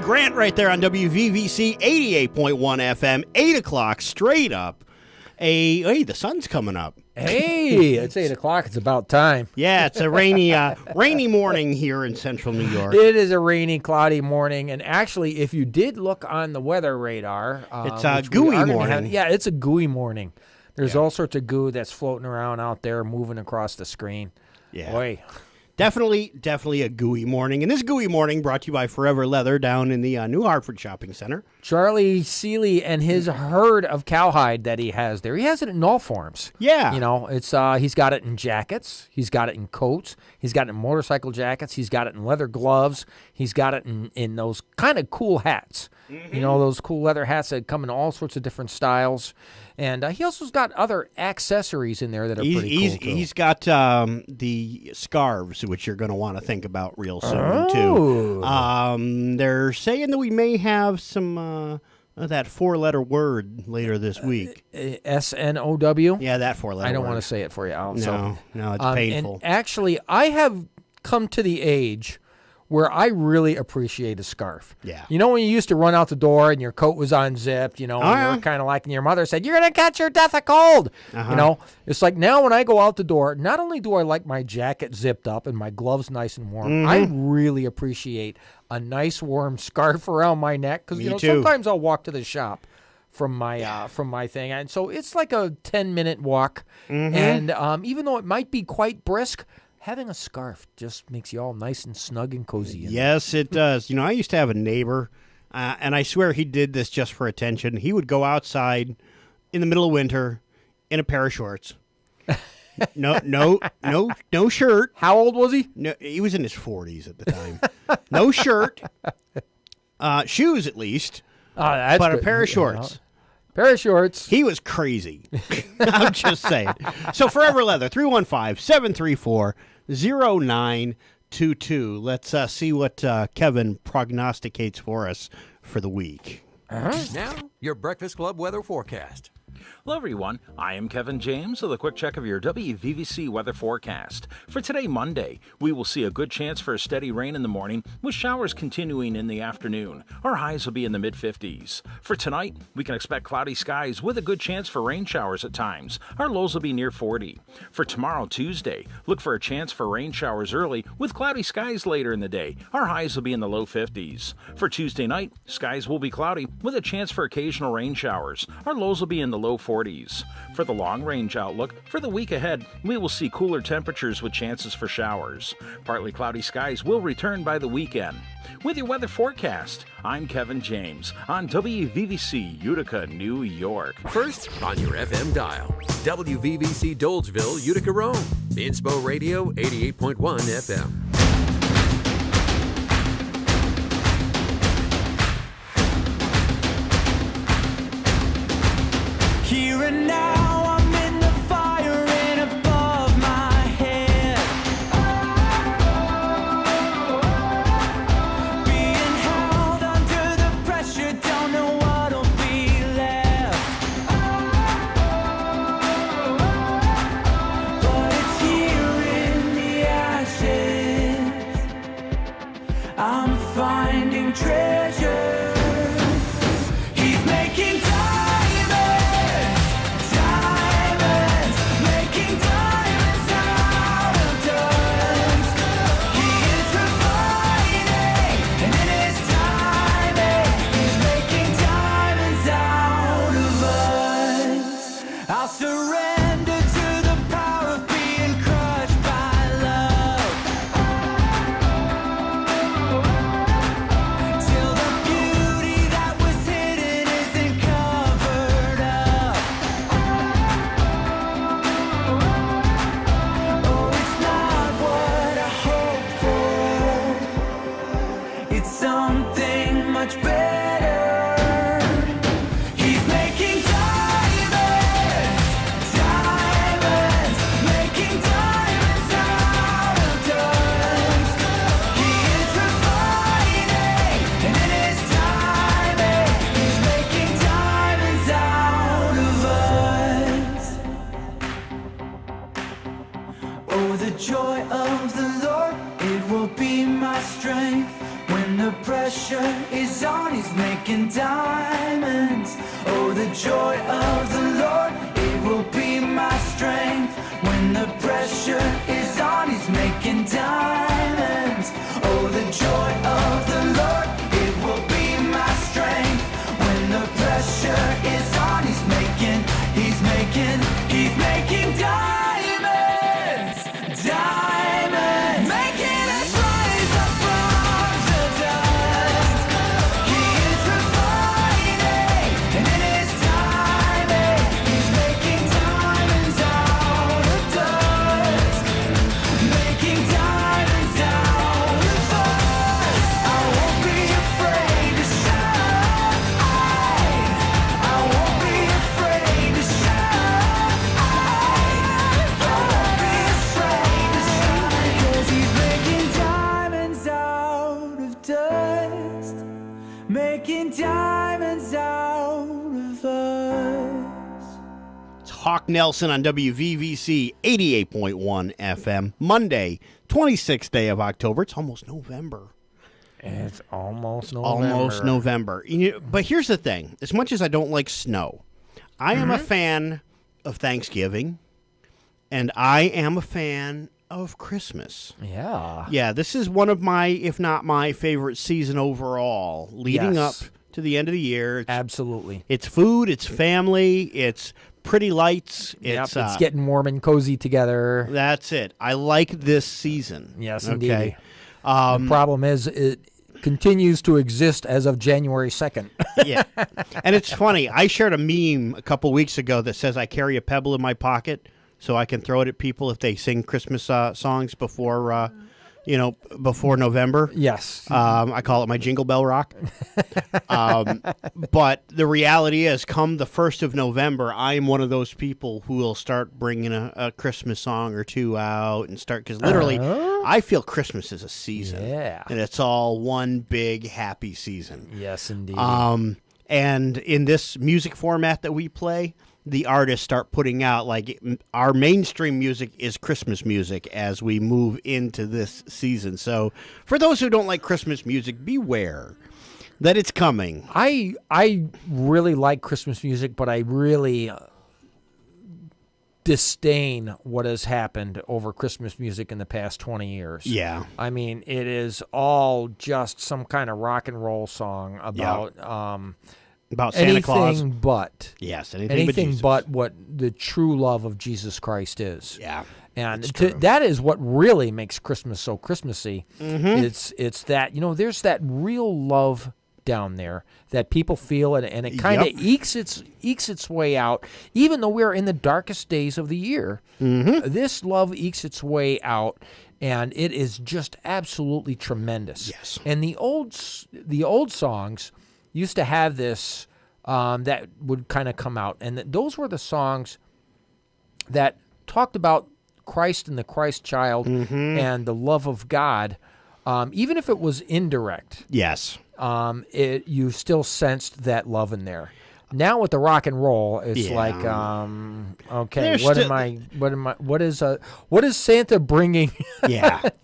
Grant right there on WVVC 88.1 FM, 8 o'clock, straight up. Hey, the sun's coming up.
Hey, it's 8 o'clock. It's about time.
Yeah, it's a rainy morning here in central New York.
It is a rainy, cloudy morning. And actually, if you did look on the weather radar,
it's a gooey morning.
It's a gooey morning. There's all sorts of goo that's floating around out there, moving across the screen.
Yeah.
Boy.
Definitely a gooey morning. And this gooey morning brought to you by Forever Leather down in the New Hartford Shopping Center.
Charlie Seeley and his herd of cowhide that he has there. He has it in all forms.
Yeah.
You know, it's he's got it in jackets. He's got it in coats. He's got it in motorcycle jackets. He's got it in leather gloves. He's got it in those kind of cool hats. Mm-hmm. You know, those cool leather hats that come in all sorts of different styles. And he also's got other accessories in there that are pretty cool, too.
He's got the scarves, which you're going to want to think about real soon, too. They're saying that we may have some that four-letter word later this week.
S-N-O-W?
Yeah, that four-letter word.
I don't want to say it for you, Al.
No, it's painful.
And actually, I have come to the age where I really appreciate a scarf.
Yeah.
You know when you used to run out the door and your coat was unzipped, you know, and you were kind of like, and your mother said, you're going to catch your death of cold. You know, it's like now when I go out the door, not only do I like my jacket zipped up and my gloves nice and warm, I really appreciate a nice warm scarf around my neck. Because, you know, sometimes I'll walk to the shop from my thing. And so it's like a 10-minute walk. And even though it might be quite brisk, having a scarf just makes you all nice and snug and cozy.
Yes, it does. You know, I used to have a neighbor, and I swear he did this just for attention. He would go outside in the middle of winter in a pair of shorts. No shirt.
How old was he?
No, he was in his 40s at the time. No shirt. Shoes, at least.
That's
but
good.
a pair of shorts.
Pair of shorts.
He was crazy. I'm just saying. So Forever Leather, 315-734-0922. Let's see what Kevin prognosticates for us for the week.
Now, your Breakfast Club weather forecast.
Hello, everyone. I am Kevin James with a quick check of your WVVC weather forecast. For today, Monday, we will see a good chance for a steady rain in the morning, with showers continuing in the afternoon. Our highs will be in the mid-50s. For tonight, we can expect cloudy skies with a good chance for rain showers at times. Our lows will be near 40. For tomorrow, Tuesday, look for a chance for rain showers early, with cloudy skies later in the day. Our highs will be in the low 50s. For Tuesday night, skies will be cloudy with a chance for occasional rain showers. Our lows will be in the low 40s. For the long-range outlook, for the week ahead, we will see cooler temperatures with chances for showers. Partly cloudy skies will return by the weekend. With your weather forecast, I'm Kevin James on WVVC Utica, New York.
First on your FM dial, WVVC Dolesville, Utica, Rome. Inspo Radio 88.1 FM.
Here and now, I'm in the fire and above my head. Being held under the pressure, don't know what'll be left. But it's here in the ashes. I'm finding treasure. He's making joy of the Lord, it will be my strength when the the pressure is on, he's making diamonds. Oh, the joy of the Lord, it will be my strength. When the pressure is on, he's making diamonds. Oh, the joy of the Lord, it will be my strength. When the pressure is on, he's making diamonds, diamonds, making us rise up from the dust. He is refining, and in his timing, he's making diamonds out of dust, making diamonds out of us. I won't be afraid to shine. I won't be afraid to shine. I won't be afraid to shine, 'cause he's making diamonds out of dust, making diamonds out of us.
It's Hawk Nelson on WVVC 88.1 FM, Monday, 26th day of October. It's almost November.
It's almost November.
Almost November. But here's the thing. As much as I don't like snow, I am a fan of Thanksgiving, and I am a fan of Christmas.
Yeah.
Yeah, this is one of my, if not my, favorite season overall, leading
Yes.
up to the end of the year.
Absolutely.
It's food, it's family, it's pretty lights.
It's getting warm and cozy together.
That's it. I like this season.
Yes,
Okay.
indeed. The problem is it continues to exist as of January 2nd.
Yeah. And it's funny. I shared a meme a couple weeks ago that says I carry a pebble in my pocket so I can throw it at people if they sing Christmas songs before November.
Yes.
I call it my Jingle Bell Rock. But the reality is, come the 1st of November, I am one of those people who will start bringing a Christmas song or two out and start, because literally I feel Christmas is a season.
Yeah.
And it's all one big happy season.
Yes, indeed.
And in this music format that we play, the artists start putting out, like, our mainstream music is Christmas music as we move into this season. So for those who don't like Christmas music, beware that it's coming.
I really like Christmas music, but I really disdain what has happened over Christmas music in the past 20 years.
Yeah.
I mean, it is all just some kind of rock and roll song about
Santa Claus.
anything but.
Yes, anything
but what the true love of Jesus Christ is.
Yeah.
And that is what really makes Christmas so Christmassy.
Mm-hmm.
It's that, there's that real love down there that people feel, and it kind of ekes its way out. Even though we're in the darkest days of the year, this love ekes its way out, and it is just absolutely tremendous.
Yes.
And the old songs used to have this that would kind of come out, and those were the songs that talked about Christ and the Christ child and the love of God, even if it was indirect.
Yes.
You still sensed that love in there. Now with the rock and roll, it's like, okay, what is Santa bringing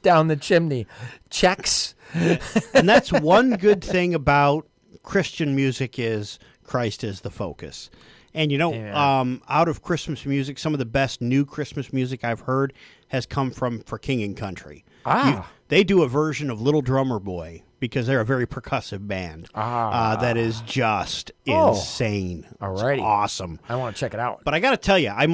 down the chimney? Checks.
And that's one good thing about Christian music is Christ is the focus. And, out of Christmas music, some of the best new Christmas music I've heard has come from For King and Country. They do a version of Little Drummer Boy because they're a very percussive band that is just insane.
Alrighty.
It's awesome.
I want to check it out.
But I got to tell you, I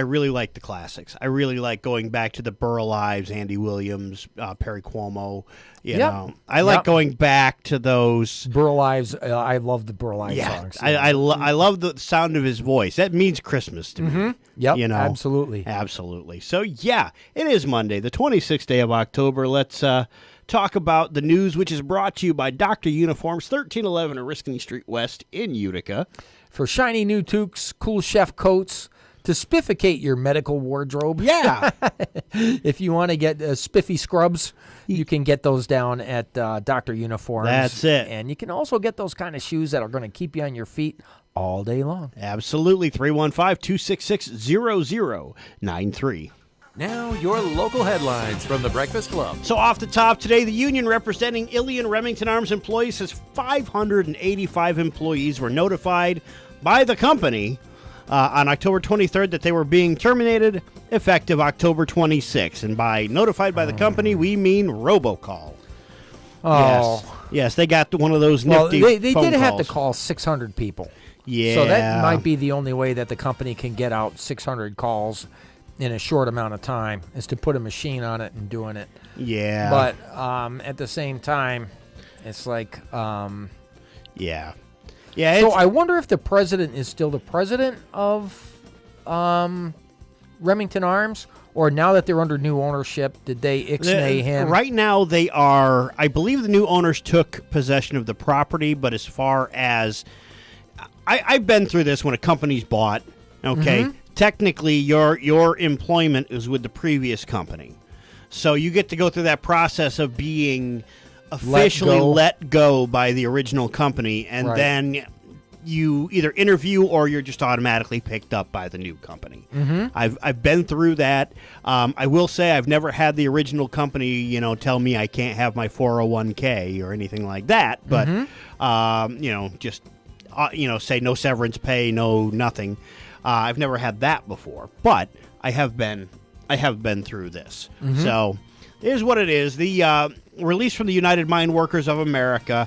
really like the classics. I really like going back to the Burl Ives, Andy Williams, Perry Como. You know, I like going back to those.
Burl Ives, I love the Burl Ives songs.
I love the sound of his voice. That means Christmas to me.
Yep, absolutely.
Absolutely. So, yeah, it is Monday, the 26th day of October. Let's talk about the news, which is brought to you by Dr. Uniforms, 1311 Oriskany Street West in Utica.
For shiny new toques, cool chef coats, to spifficate your medical wardrobe.
Yeah.
If you want to get spiffy scrubs, you can get those down at Dr. Uniforms.
That's it.
And you can also get those kind of shoes that are going to keep you on your feet all day long.
Absolutely. 315-266-0093.
Now, your local headlines from the Breakfast Club.
So off the top today, the union representing Illy and Remington Arms employees says 585 employees were notified by the company on October 23rd that they were being terminated effective October 26th. And by notified by the company, we mean robocall.
Oh.
Yes, they got one of those nifty
Well, they
phone
did have to
calls.
call 600 people.
Yeah.
So that might be the only way that the company can get out 600 calls in a short amount of time, is to put a machine on it and doing it.
Yeah.
But at the same time, it's like...
yeah.
So I wonder if the president is still the president of Remington Arms, or now that they're under new ownership, did they ixnay him?
Right now they are, I believe the new owners took possession of the property, but as far as... I've been through this when a company's bought, okay?
Mm-hmm.
Technically, your employment is with the previous company. So you get to go through that process of being officially let go by the original company, and then you either interview or you're just automatically picked up by the new company.
Mm-hmm.
I've been through that. I will say I've never had the original company, tell me I can't have my 401k or anything like that. But just say no severance pay, no nothing. I've never had that before, but I have been through this.
Mm-hmm.
So here's what it is. The release from the United Mine Workers of America,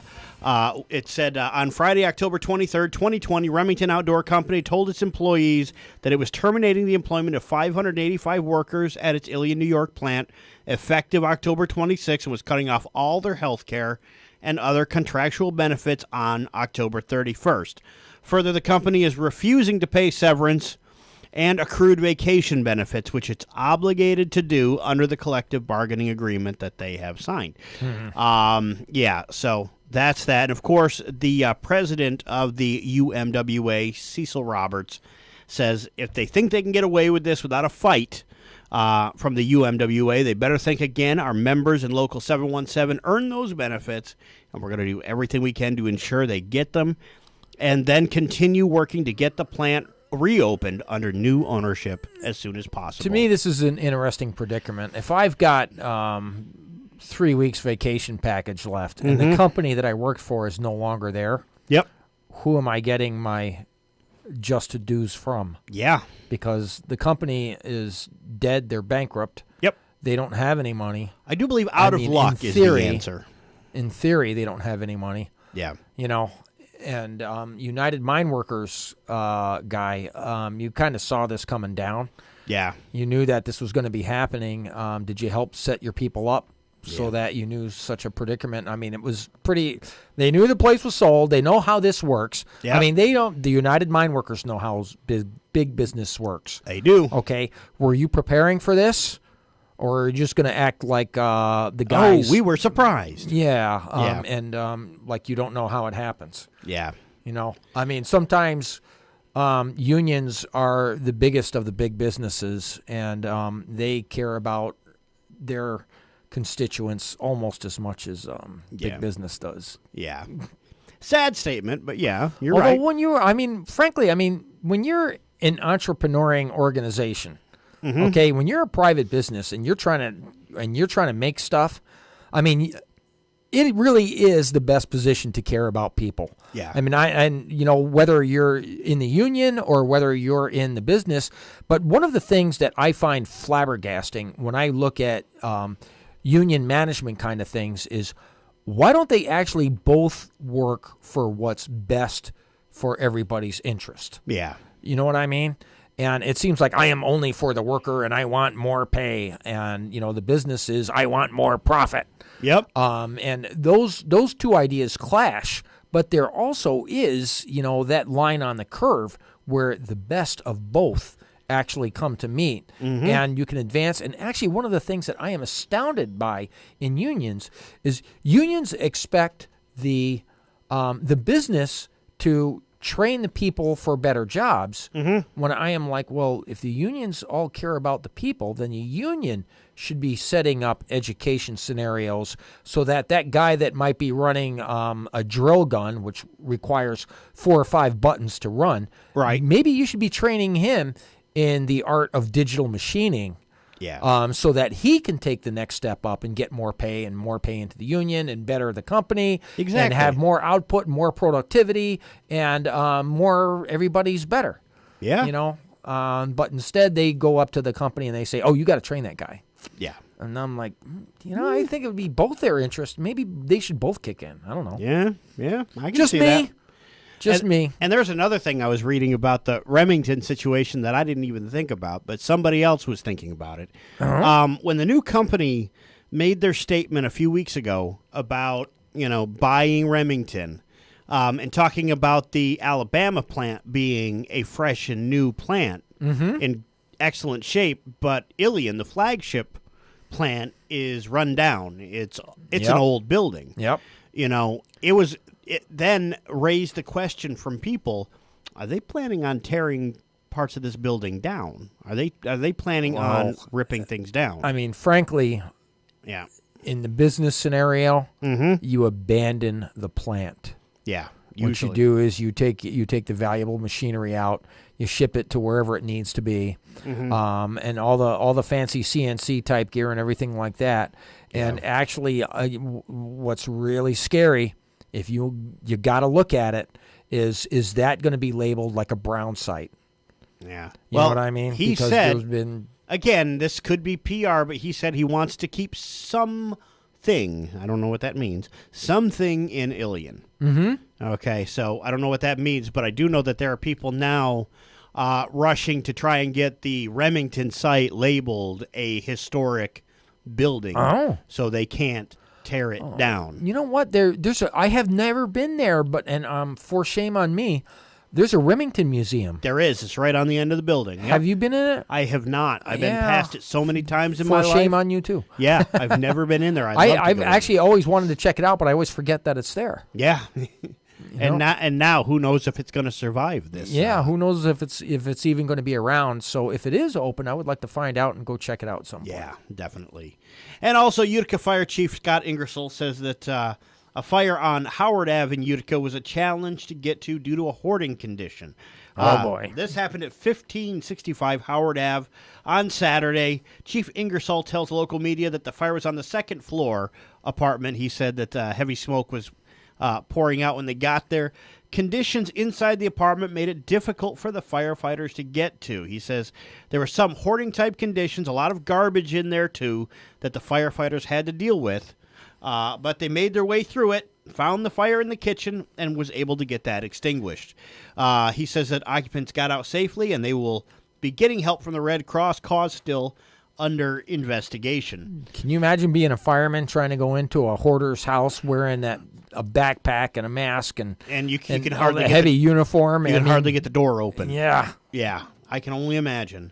it said on Friday, October 23rd, 2020, Remington Outdoor Company told its employees that it was terminating the employment of 585 workers at its Ilion, New York plant effective October 26th and was cutting off all their health care and other contractual benefits on October 31st. Further, the company is refusing to pay severance and accrued vacation benefits, which it's obligated to do under the collective bargaining agreement that they have signed. Mm-hmm. So that's that. And, of course, the president of the UMWA, Cecil Roberts, says if they think they can get away with this without a fight from the UMWA, they better think again. Our members in Local 717 earn those benefits, and we're going to do everything we can to ensure they get them, and then continue working to get the plant reopened under new ownership as soon as possible.
To me, this is an interesting predicament. If I've got 3 weeks vacation package left and the company that I worked for is no longer there, who am I getting my just dues from?
Yeah.
Because the company is dead. They're bankrupt.
Yep.
They don't have any money.
I do believe out of luck is the answer.
In theory, they don't have any money.
Yeah.
And United Mine Workers guy, you kind of saw this coming down.
Yeah.
You knew that this was going to be happening. Did you help set your people up so that you knew such a predicament? I mean, it was pretty. They knew the place was sold. They know how this works. Yep. I mean, they don't. The United Mine Workers know how big business works.
They do.
Okay. Were you preparing for this? Or are you just going to act like the guys?
Oh, we were surprised.
Yeah. And like you don't know how it happens.
Yeah.
I mean, sometimes unions are the biggest of the big businesses, and they care about their constituents almost as much as big business does.
Yeah. Sad statement, but yeah, you're right.
Frankly, when you're an entrepreneuring organization, okay, when you're a private business and you're trying to make stuff, I mean, it really is the best position to care about people.
Yeah.
I mean, whether you're in the union or whether you're in the business, but one of the things that I find flabbergasting when I look at union management kind of things is, why don't they actually both work for what's best for everybody's interest?
Yeah.
You know what I mean? And it seems like I am only for the worker and I want more pay. And, the business is I want more profit.
Yep.
And those two ideas clash. But there also is, that line on the curve where the best of both actually come to meet. And you can advance. And actually, one of the things that I am astounded by in unions is unions expect the business to train the people for better jobs, when I am like, well, if the unions all care about the people, then the union should be setting up education scenarios so that guy that might be running a drill gun, which requires 4 or 5 buttons to run,
right?
Maybe you should be training him in the art of digital machining
Yeah.
So that he can take the next step up and get more pay into the union and better the company.
Exactly.
And have more output, more productivity, and more everybody's better.
Yeah.
But instead they go up to the company and they say, oh, you got to train that guy.
Yeah.
And I'm like, I think it would be both their interests. Maybe they should both kick in. I don't know.
Yeah. I can
Just
see
me.
that.
Just me.
And there's another thing I was reading about the Remington situation that I didn't even think about, but somebody else was thinking about it. When the new company made their statement a few weeks ago about, buying Remington and talking about the Alabama plant being a fresh and new plant in excellent shape, but Ilion, the flagship plant, is run down. It's an old building.
Yep.
It then raised the question from people: are they planning on tearing parts of this building down? Are they planning on ripping things down?
I mean, frankly,
yeah.
In the business scenario, you abandon the plant.
Yeah.
What you do is you take the valuable machinery out, you ship it to wherever it needs to be, and all the fancy CNC type gear and everything like that. And actually, what's really scary, if you got to look at it, is that going to be labeled like a brown site?
Yeah.
You know what I mean?
He
because
said,
there's been,
again, this could be PR, but he said he wants to keep something, I don't know what that means, something in Ilion. Okay, so I don't know what that means, but I do know that there are people now rushing to try and get the Remington site labeled a historic building so they can't tear it down.
You know what? I have never been there, and for shame on me, there's a Remington museum.
There is. It's right on the end of the building. Yep.
Have you been in it?
I have not. I've been past it so many times in my life.
For shame on you, too.
Yeah, I've never been in there.
I've actually always wanted to check it out, but I always forget that it's there.
Yeah. And now, who knows if it's going to survive this?
Yeah, who knows if it's even going to be around. So if it is open, I would like to find out and go check it out sometime.
Yeah, definitely. And also, Utica Fire Chief Scott Ingersoll says that a fire on Howard Ave in Utica was a challenge to get to due to a hoarding condition.
Oh, boy.
This happened at 1565 Howard Ave on Saturday. Chief Ingersoll tells local media that the fire was on the second floor apartment. He said that heavy smoke was pouring out when they got there. Conditions inside the apartment made it difficult for the firefighters to get to. He says there were some hoarding-type conditions, a lot of garbage in there, too, that the firefighters had to deal with. But they made their way through it, found the fire in the kitchen, and was able to get that extinguished. He says that occupants got out safely, and they will be getting help from the Red Cross, cause still under investigation.
Can you imagine being a fireman trying to go into a hoarder's house wearing a backpack and a mask and
you can hardly
get a heavy uniform?
You can hardly get the door open.
Yeah.
Yeah, I can only imagine.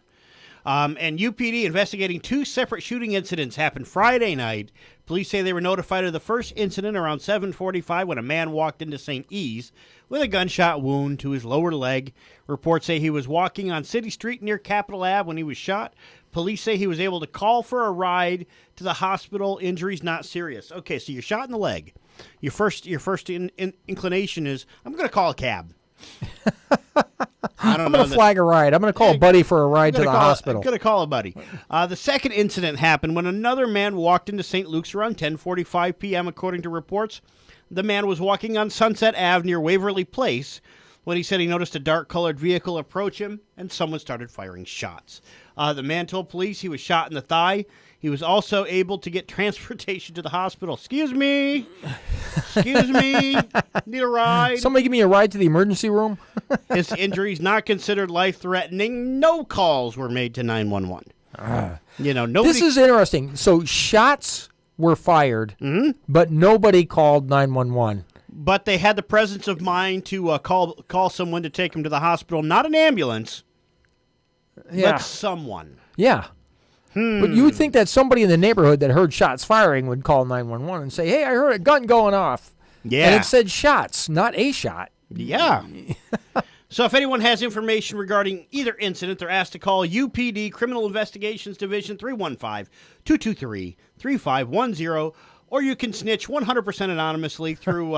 And UPD investigating two separate shooting incidents happened Friday night. Police say they were notified of the first incident around 7:45 when a man walked into St. E's with a gunshot wound to his lower leg. Reports say he was walking on City Street near Capitol Ave when he was shot. Police say he was able to call for a ride to the hospital. Injuries not serious. Okay, so you're shot in the leg. Your first inclination is, I'm going to call a cab.
I'm going to flag a ride. I'm going to call a buddy for a ride to the hospital.
I'm going to call a buddy. The second incident happened when another man walked into St. Luke's around 10:45 p.m., according to reports. The man was walking on Sunset Ave near Waverly Place when he said he noticed a dark-colored vehicle approach him, and someone started firing shots. The man told police he was shot in the thigh. He was also able to get transportation to the hospital. Excuse me. Need a ride?
Somebody give me a ride to the emergency room?
His injuries not considered life-threatening. No calls were made to 911. Nobody.
This is interesting. So shots were fired, but nobody called 911.
But they had the presence of mind to call someone to take him to the hospital. Not an ambulance, but someone.
Yeah. But you would think that somebody in the neighborhood that heard shots firing would call 911 and say, hey, I heard a gun going off.
Yeah.
And it said shots, not a shot.
Yeah. So if anyone has information regarding either incident, they're asked to call UPD Criminal Investigations Division 315-223-3510, or you can snitch 100% anonymously through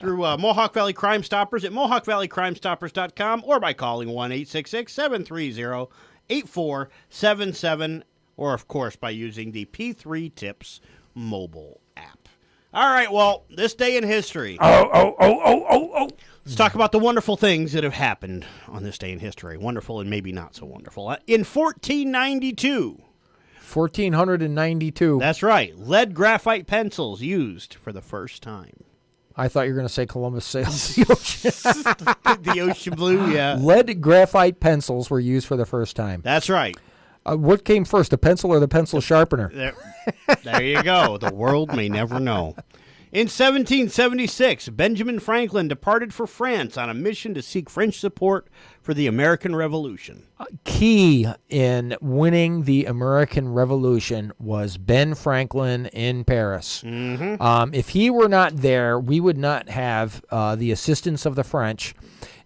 Mohawk Valley Crime Stoppers at MohawkValleyCrimeStoppers.com or by calling 1-866-730-8477 or, of course, by using the P3 Tips mobile app. All right, well, this day in history.
Oh.
Let's talk about the wonderful things that have happened on this day in history. Wonderful and maybe not so wonderful. In 1492.
1492.
That's right. Lead graphite pencils used for the first time.
I thought you were going to say Columbus sailed the ocean.
The ocean blue, yeah.
Lead graphite pencils were used for the first time.
That's right.
What came first, the pencil or the pencil sharpener?
There you go. The world may never know. In 1776, Benjamin Franklin departed for France on a mission to seek French support for the American Revolution.
Key in winning the American Revolution was Ben Franklin in Paris.
Mm-hmm.
If he were not there, we would not have the assistance of the French.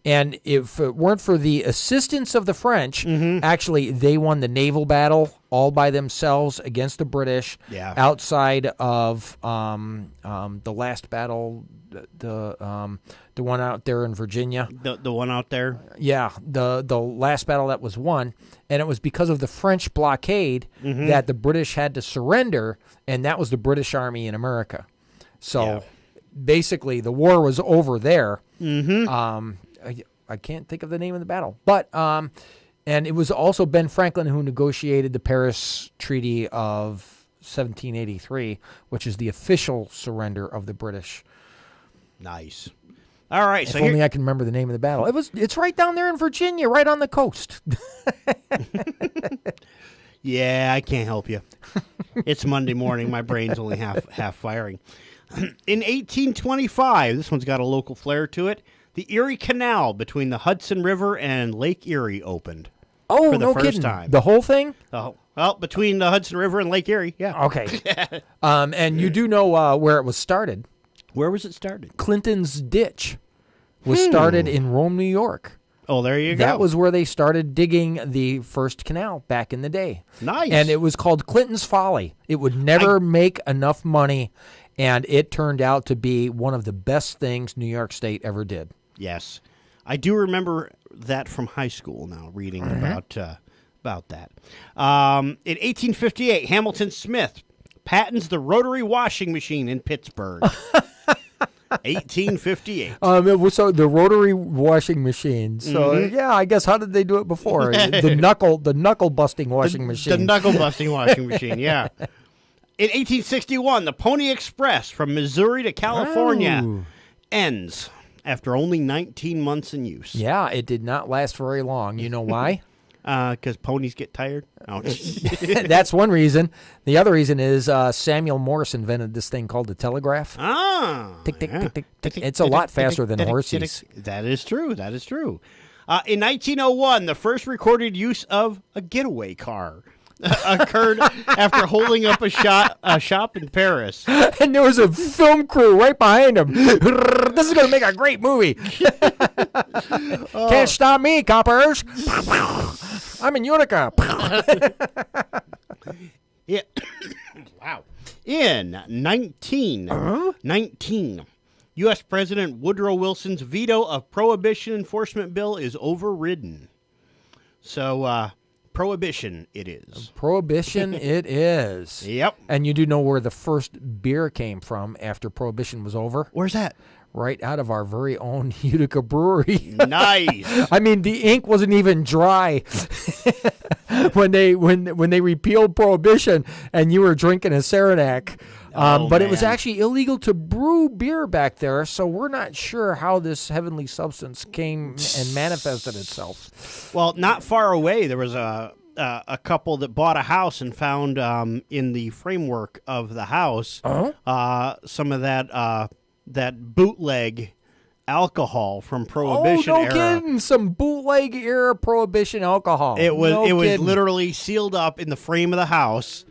And if it weren't for the assistance of the French, actually, they won the naval battle all by themselves against the British outside of the last battle, the one out there in Virginia.
The one out there?
Yeah, the last battle that was won. And it was because of the French blockade that the British had to surrender, and that was the British Army in America. So basically, the war was over there. I can't think of the name of the battle. But and it was also Ben Franklin who negotiated the Paris Treaty of 1783, which is the official surrender of the British.
Nice. All right.
If only I can remember the name of the battle. It's right down there in Virginia, right on the coast.
Yeah, I can't help you. It's Monday morning. My brain's only half firing. In 1825, this one's got a local flair to it. The Erie Canal between the Hudson River and Lake Erie opened.
Oh,
for the
no
first
kidding.
time.
The whole thing?
Well, between the Hudson River and Lake Erie, yeah.
Okay. And you do know where it was started.
Where was it started?
Clinton's Ditch was started in Rome, New York.
Oh, there you go.
That was where they started digging the first canal back in the day.
Nice.
And it was called Clinton's Folly. It would never make enough money, and it turned out to be one of the best things New York State ever did.
Yes. I do remember that from high school now, reading about that. In 1858, Hamilton Smith patents the rotary washing machine in Pittsburgh. 1858.
So the rotary washing machine. So yeah, I guess how did they do it before? the knuckle busting washing machine.
The knuckle busting washing machine. Yeah. In 1861, the Pony Express from Missouri to California ends after only 19 months in use.
Yeah, it did not last very long. You know why?
Because ponies get tired? Oh.
That's one reason. The other reason is Samuel Morse invented this thing called the telegraph. Tick, tick, tick, tick, tick. It's a lot faster than horses.
That is true. That is true. In 1901, the first recorded use of a getaway car occurred after holding up a shop in Paris.
And there was a film crew right behind him. This is going to make a great movie. Can't stop me, coppers. I'm in Utica.
Yeah. Wow. In 1919, U.S. President Woodrow Wilson's veto of Prohibition Enforcement Bill is overridden. So, Prohibition it is.
Prohibition it is.
Yep.
And you do know where the first beer came from after Prohibition was over?
Where's that?
Right out of our very own Utica brewery.
Nice.
I mean, the ink wasn't even dry when they repealed Prohibition and you were drinking a Saranac. But it was actually illegal to brew beer back there, so we're not sure how this heavenly substance came and manifested itself.
Well, not far away, there was a couple that bought a house and found in the framework of the house some of that bootleg alcohol from Prohibition era.
Oh, no kidding! Some bootleg era Prohibition alcohol.
It was
kidding.
literally sealed up in the frame of the house.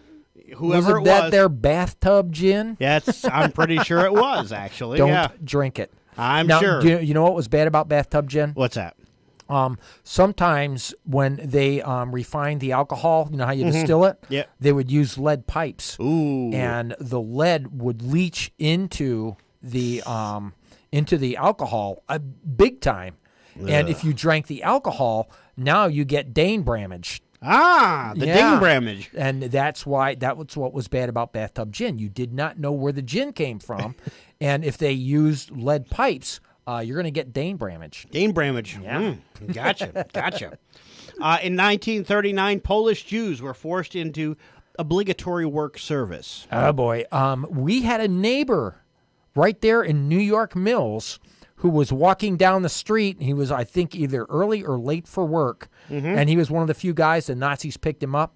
Whoever
was that their bathtub gin?
Yes, I'm pretty sure it was, actually.
Don't drink it.
I'm
now,
sure.
Do you know what was bad about bathtub gin?
What's that?
Sometimes when they refine the alcohol, you know how you distill it?
Yeah.
They would use lead pipes.
Ooh.
And the lead would leach into the alcohol big time. Ugh. And if you drank the alcohol, now you get Dane damage.
Ah, the
Yeah.
ding bramage.
And that was what was bad about bathtub gin. You did not know where the gin came from. And if they used lead pipes, you're going to get Dane bramage.
Dane bramage.
Yeah.
Gotcha. In 1939, Polish Jews were forced into obligatory work service.
Oh, boy. We had a neighbor right there in New York Mills who was walking down the street. He was, I think, either early or late for work. And he was one of the few guys the Nazis picked him up,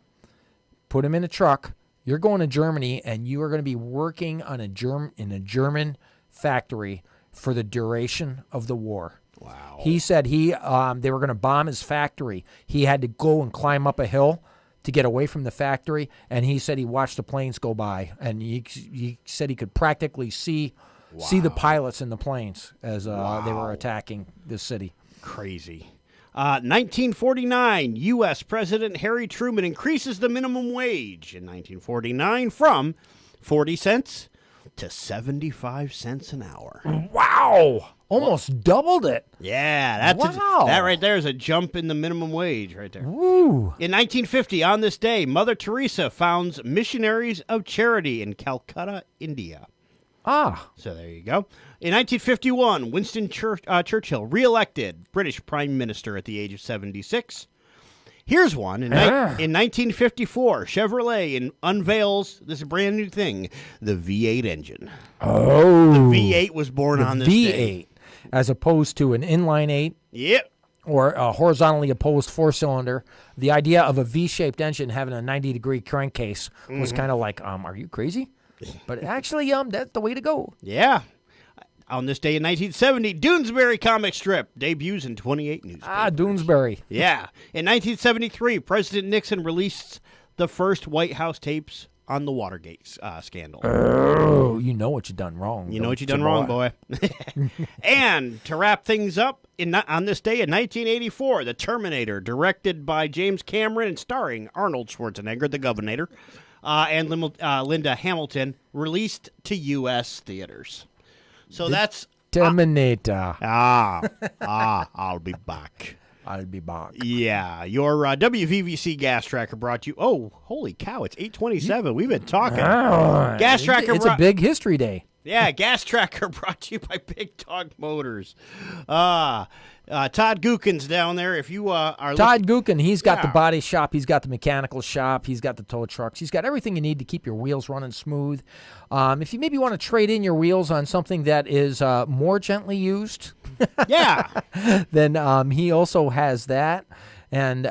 put him in a truck. You're going to Germany, and you are going to be working on in a German factory for the duration of the war.
Wow.
He said they were going to bomb his factory. He had to go and climb up a hill to get away from the factory, and he said he watched the planes go by, and he said he could practically see the pilots in the planes as they were attacking the city.
Crazy. 1949, U.S. President Harry Truman increases the minimum wage in 1949 from 40 cents to 75 cents an hour.
Wow! Almost doubled it.
Yeah, that right there is a jump in the minimum wage right there.
Woo!
In 1950, on this day, Mother Teresa founds Missionaries of Charity in Calcutta, India.
Ah.
So there you go. In 1951, Winston Churchill reelected British Prime Minister at the age of 76. Here's one. In 1954, Chevrolet unveils this brand new thing, the V8 engine.
Oh.
The V8 was born on this day.
V8, as opposed to an inline 8.
Yep.
Or a horizontally opposed 4-cylinder. The idea of a V-shaped engine having a 90-degree crankcase was kind of like, are you crazy? But actually, that's the way to go.
Yeah. On this day in 1970, Doonesbury comic strip debuts in 28 newspapers.
Ah, Doonesbury.
Yeah. In 1973, President Nixon released the first White House tapes on the Watergate scandal.
Oh, you know what you done wrong.
You know what you done wrong, boy. And to wrap things up, on this day in 1984, The Terminator, directed by James Cameron and starring Arnold Schwarzenegger, the Governator, and Linda Hamilton, released to U.S. theaters. So that's
Terminator.
I'll be back.
I'll be back.
Yeah, your WVVC gas tracker brought you. Oh, holy cow! It's 8:27. We've been talking. Gas tracker.
It's a big history day.
Yeah, gas tracker brought to you by Big Dog Motors. Todd Gookin's down there. If you are
Todd Gookin, he's got the body shop, he's got the mechanical shop, he's got the tow trucks, he's got everything you need to keep your wheels running smooth. If you maybe want to trade in your wheels on something that is more gently used, then he also has that. And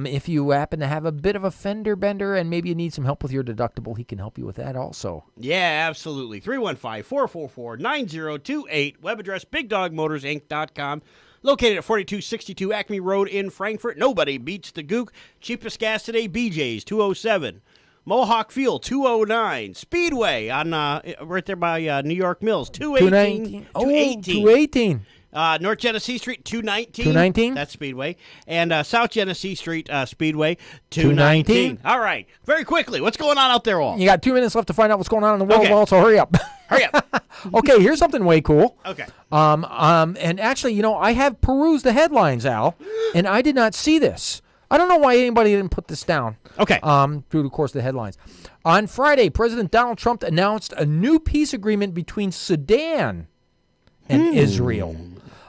if you happen to have a bit of a fender bender and maybe you need some help with your deductible, he can help you with that also.
Yeah, absolutely. 315-444-9028. Web address, BigDogMotorsInc.com. Located at 4262 Acme Road in Frankfort. Nobody beats the Gook. Cheapest gas today, BJ's, 207. Mohawk Fuel, 209. Speedway on right there by New York Mills, 218.
218.
North Genesee Street, 219.
219?
That's Speedway. And South Genesee Street, Speedway, 219. All right. Very quickly, what's going on out there, all?
You got 2 minutes left to find out what's going on in the world, Walt, so hurry up.
Hurry up.
Okay, here's something way cool.
Okay.
And actually, I have perused the headlines, Al, and I did not see this. I don't know why anybody didn't put this down.
Okay.
Through the course of the headlines. On Friday, President Donald Trump announced a new peace agreement between Sudan and Israel.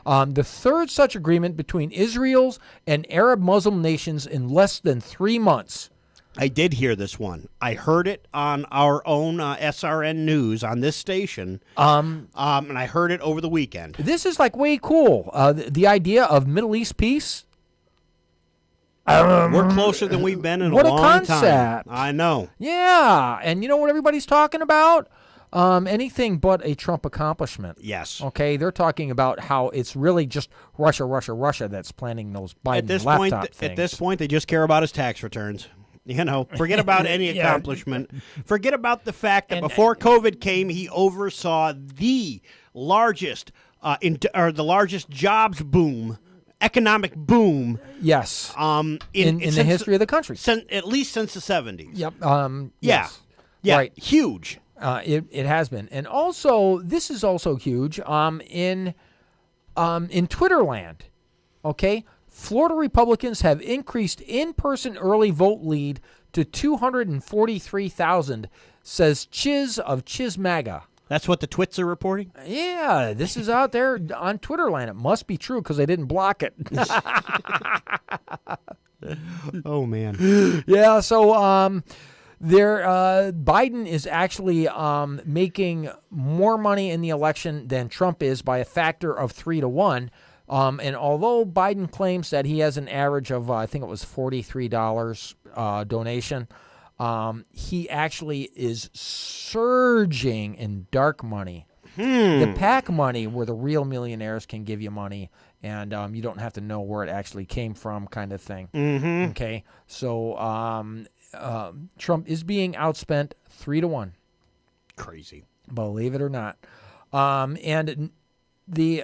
The third such agreement between Israel's and Arab Muslim nations in less than 3 months.
I did hear this one. I heard it on our own SRN News on this station, and I heard it over the weekend.
This is like way cool. The idea of Middle East peace.
We're closer than we've been in a long time.
What a concept.
I know.
Yeah, and you know what everybody's talking about? Anything but a Trump accomplishment.
Yes.
Okay, they're talking about how it's really just Russia that's planning those Biden laptop things.
At this point, they just care about his tax returns. Forget about any accomplishment. Forget about the fact that before COVID came, he oversaw the largest jobs boom, economic boom.
Yes.
In
the history of the country,
at least since the 70s.
Yep.
Yes. Yeah. Right. Huge.
It has been, and also this is also huge. In Twitterland, okay. Florida Republicans have increased in-person early vote lead to 243,000, says Chiz of Chizmaga.
That's what the twits are reporting?
Yeah, this is out there on Twitter land. It must be true because they didn't block it.
Oh, man.
Yeah, so Biden is actually making more money in the election than Trump is by a factor of 3 to 1. And although Biden claims that he has an average of, I think it was $43 donation, he actually is surging in dark money. The PAC money, where the real millionaires can give you money, and you don't have to know where it actually came from, kind of thing.
Mm-hmm.
Okay, so Trump is being outspent 3 to 1.
Crazy,
believe it or not. And the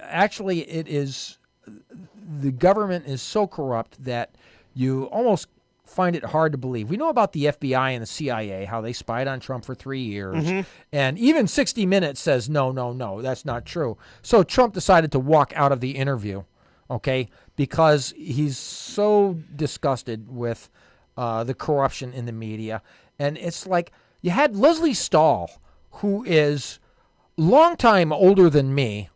government is so corrupt that you almost find it hard to believe. We know about the FBI and the CIA, how they spied on Trump for 3 years. And even 60 Minutes says, no, that's not true. So Trump decided to walk out of the interview, okay, because he's so disgusted with the corruption in the media. And it's like you had Leslie Stahl, who is a long time older than me,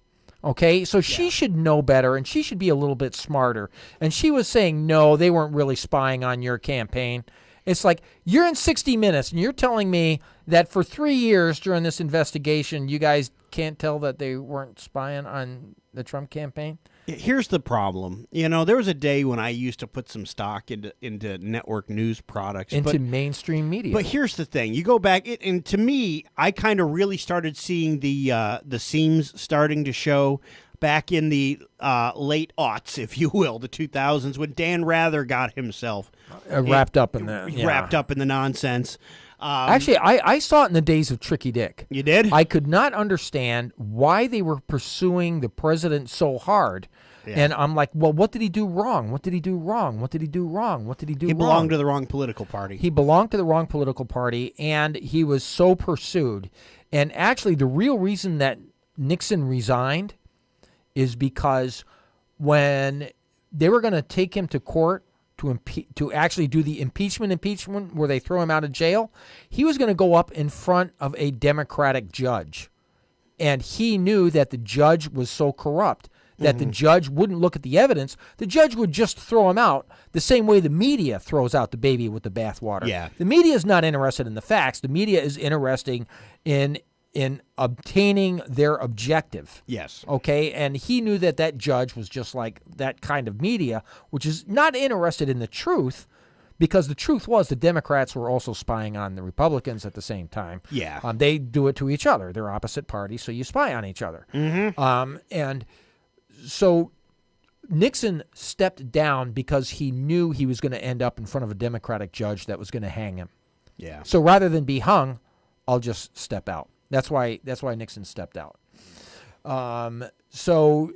okay, so she should know better, and she should be a little bit smarter. And she was saying, no, they weren't really spying on your campaign. It's like, you're in 60 Minutes, and you're telling me that for 3 years during this investigation, you guys can't tell that they weren't spying on the Trump campaign?
Here's the problem. You know, there was a day when I used to put some stock into network news products.
Into mainstream media.
But here's the thing. You go back, and to me, I kind of really started seeing the seams starting to show back in the late aughts, if you will, the 2000s, when Dan Rather got himself
wrapped up in the
nonsense.
Actually, I saw it in the days of Tricky Dick.
You did?
I could not understand why they were pursuing the president so hard. Yeah. And I'm like, well, what did he do wrong? What did he do wrong? What did he do wrong? What did he do wrong?
He belonged to the wrong political party.
He belonged to the wrong political party, and he was so pursued. And actually, the real reason that Nixon resigned is because when they were going to take him to court to actually do the impeachment where they throw him out of jail, he was going to go up in front of a Democratic judge. And he knew that the judge was so corrupt that the judge wouldn't look at the evidence. The judge would just throw him out the same way the media throws out the baby with the bathwater.
Yeah.
The media is not interested in the facts. The media is interested in obtaining their objective.
Yes.
Okay, and he knew that judge was just like that kind of media, which is not interested in the truth, because the truth was the Democrats were also spying on the Republicans at the same time.
Yeah.
They do it to each other. They're opposite parties, so you spy on each other. And so Nixon stepped down because he knew he was going to end up in front of a Democratic judge that was going to hang him.
Yeah.
So rather than be hung, I'll just step out. That's why Nixon stepped out. So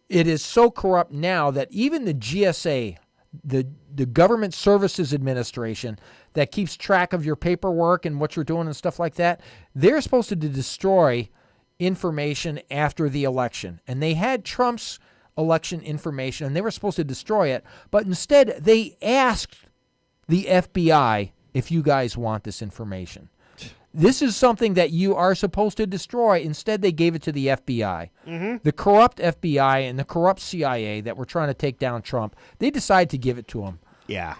it is so corrupt now that even the GSA, the Government Services Administration, that keeps track of your paperwork and what you're doing and stuff like that, they're supposed to destroy information after the election. And they had Trump's election information, and they were supposed to destroy it. But instead, they asked the FBI, if you guys want this information. This is something that you are supposed to destroy. Instead, they gave it to the FBI. The corrupt FBI and the corrupt CIA that were trying to take down Trump, they decided to give it to him.
Yeah.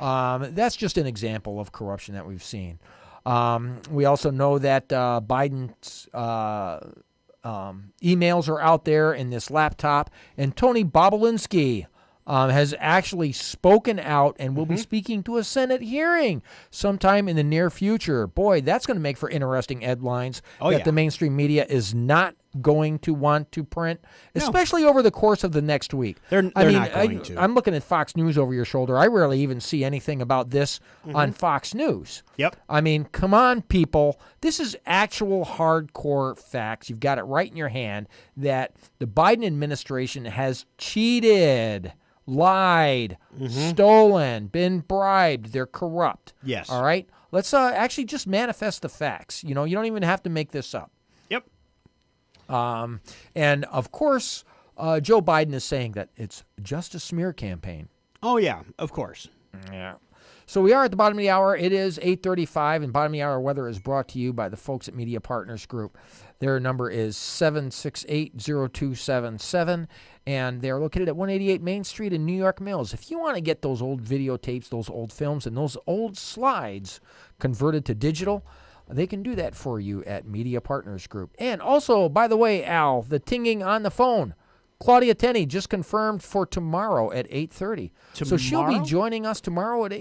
That's just an example of corruption that we've seen. We also know that Biden's emails are out there in this laptop, and Tony Bobulinski has actually spoken out and will be speaking to a Senate hearing sometime in the near future. Boy, that's going to make for interesting headlines that the mainstream media is not going to want to print, especially over the course of the next week.
They're not going to.
I'm looking at Fox News over your shoulder. I rarely even see anything about this on Fox News.
Yep.
I mean, come on, people. This is actual hardcore facts. You've got it right in your hand that the Biden administration has cheated, lied, stolen, been bribed. They're corrupt.
Yes.
All right? Let's actually just manifest the facts. You know, you don't even have to make this up.
Yep.
And, of course, Joe Biden is saying that it's just a smear campaign.
Oh, yeah, of course.
Yeah. So we are at the bottom of the hour. It is 8:35, and bottom of the hour weather is brought to you by the folks at Media Partners Group. Their number is 768-0277, and they're located at 188 Main Street in New York Mills. If you want to get those old videotapes, those old films, and those old slides converted to digital, they can do that for you at Media Partners Group. And also, by the way, Al, the tinging on the phone, Claudia Tenney just confirmed for tomorrow at 8:30. So she'll be joining us tomorrow at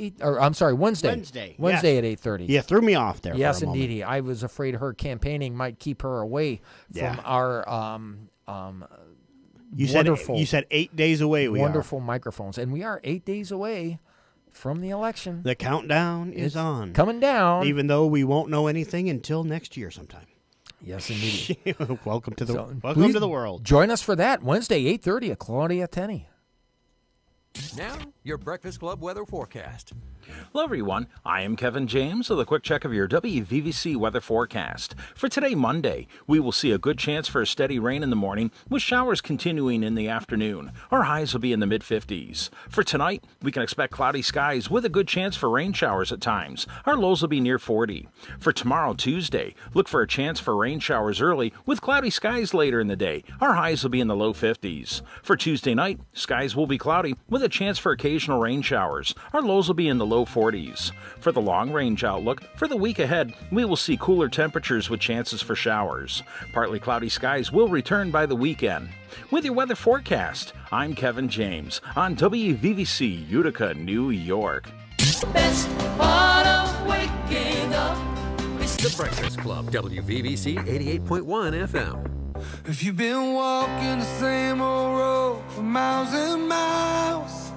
Wednesday. Wednesday at 8:30.
Yeah, threw me off there.
Yes,
for a
indeed. I was afraid her campaigning might keep her away from our wonderful.
You said 8 days away.
Wonderful microphones, and we are 8 days away from the election.
The countdown is on,
coming down.
Even though we won't know anything until next year sometime.
Yes, indeed.
Welcome to the world.
Join us for that Wednesday, 8:30 at Claudia Tenney.
Now, your Breakfast Club weather forecast.
Hello, everyone. I am Kevin James with a quick check of your WVVC weather forecast. For today, Monday, we will see a good chance for a steady rain in the morning, with showers continuing in the afternoon. Our highs will be in the mid-50s. For tonight, we can expect cloudy skies with a good chance for rain showers at times. Our lows will be near 40. For tomorrow, Tuesday, look for a chance for rain showers early with cloudy skies later in the day. Our highs will be in the low 50s. For Tuesday night, skies will be cloudy with a chance for occasional rain showers. Our lows will be in the low 40s. For the long-range outlook, for the week ahead, we will see cooler temperatures with chances for showers. Partly cloudy skies will return by the weekend. With your weather forecast, I'm Kevin James on WVVC Utica, New York.
Best part of waking up is
The Breakfast Club, WVVC 88.1 FM.
If you've been walking the same old road for miles and miles,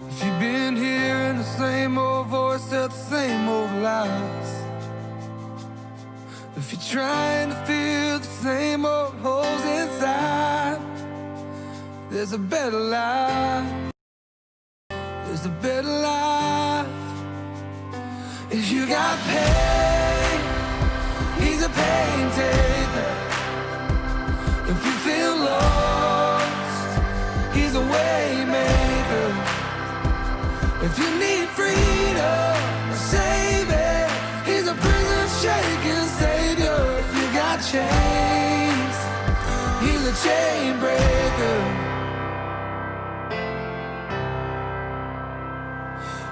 if you've been hearing the same old voice at the same old lies, if you're trying to fill the same old holes inside, there's a better life. There's a better life. If you got pain, he's a pain taker. If you feel lost, he's a way maker. If you need freedom, save it. He's a prison shaking savior. If you got chains, he's a chain breaker.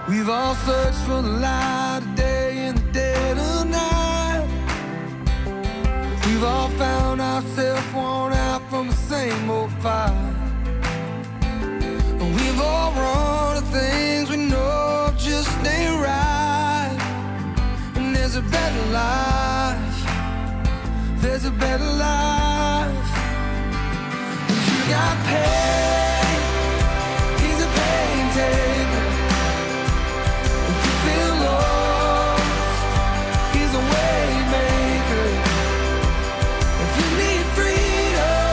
We've all searched for the light of day in the dead of night. We've all found ourselves worn out from the same old fight. We've all run to things we know just ain't right. And there's a better life. There's a better life. If you got pain, he's a pain taker. If you feel lost, he's a way maker. If you need freedom,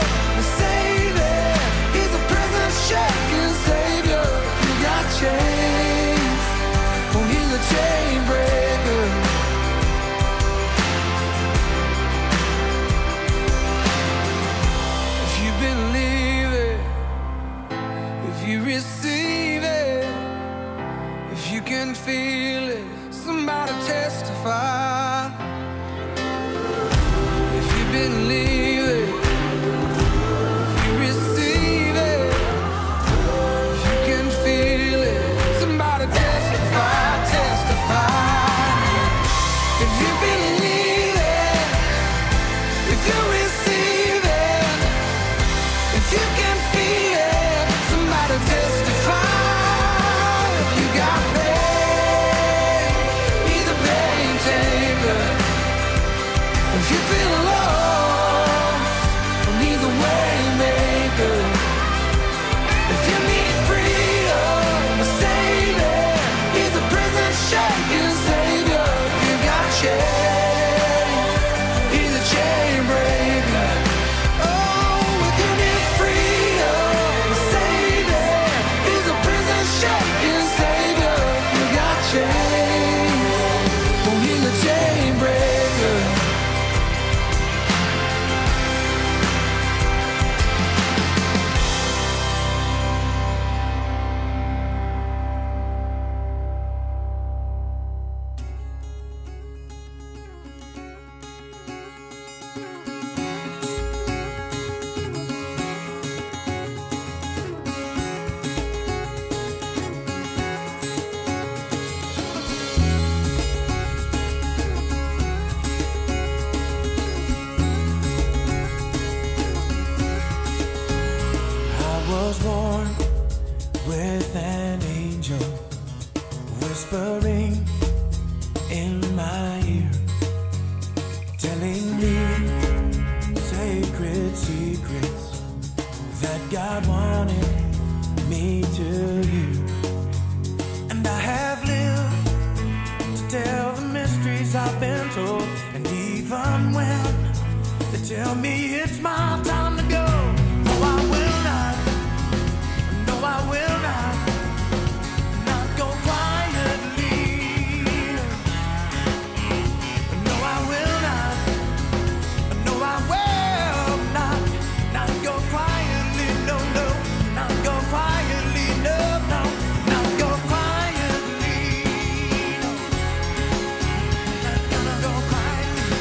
save it. He's a prison shaking savior. If you got chains, oh, he's a chain breaker. If you believe it, if you receive it, if you can feel it, somebody testify. If you believe it, if you receive it, if you can feel it, somebody testify, testify. If you believe it, if you receive it, if you can feel it, somebody testify. If you got pain, he's a pain taker. If you feel lost, he's a way maker. If you need freedom, save it. He's a prison shaking savior. If you got chains, he's a chain breaker. Oh, if you need freedom, save it. He's a prison shaking savior. If you got chains, oh, he's a chain breaker. me sacred secrets that God wanted me to hear. And I have lived to tell the mysteries I've been told. And even when they tell me it's my time to go, no, I will not, no, I will not go quietly. No, I will not, no, I will not go quietly. No, no, not go quietly. No, no, not go quietly. Not gonna go quietly.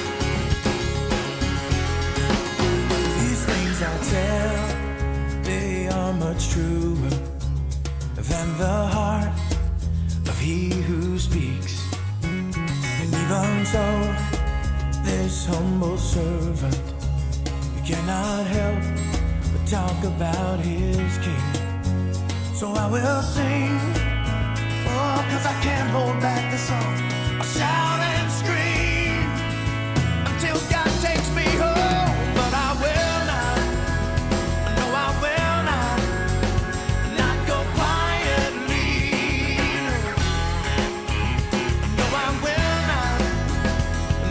These things I tell, they are much truer than the heart of he who speaks. And even so, this humble servant, you cannot help but talk about his king. So I will sing, oh, 'cause I can't hold back the song. I'll shout and scream until God takes me home. But I will not, no, I will not go quietly. No, I will not,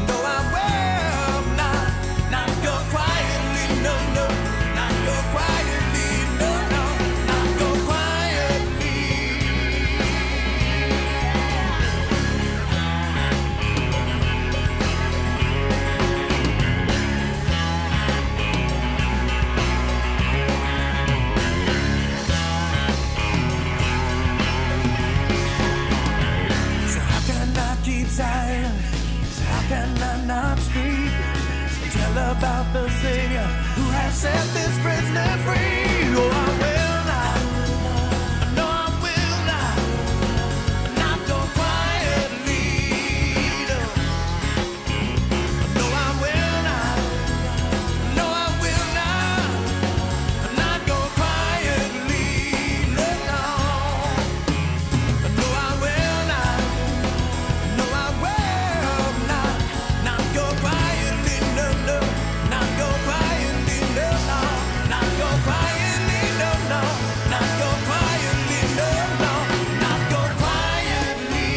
no, I will not go quietly. No, no, not go quietly. No, no, not go quietly. So how can I keep silent? So how can I not speak? Tell about the Savior who has set this prisoner free. Oh, I will not, no, I will not go quietly. No, I will not, no, I will not go quietly. No, no, no, I will not, no, I will not go quietly. No, no, not go quietly. No, no, not go quietly. No, no, not go quietly. No, no, not go quietly.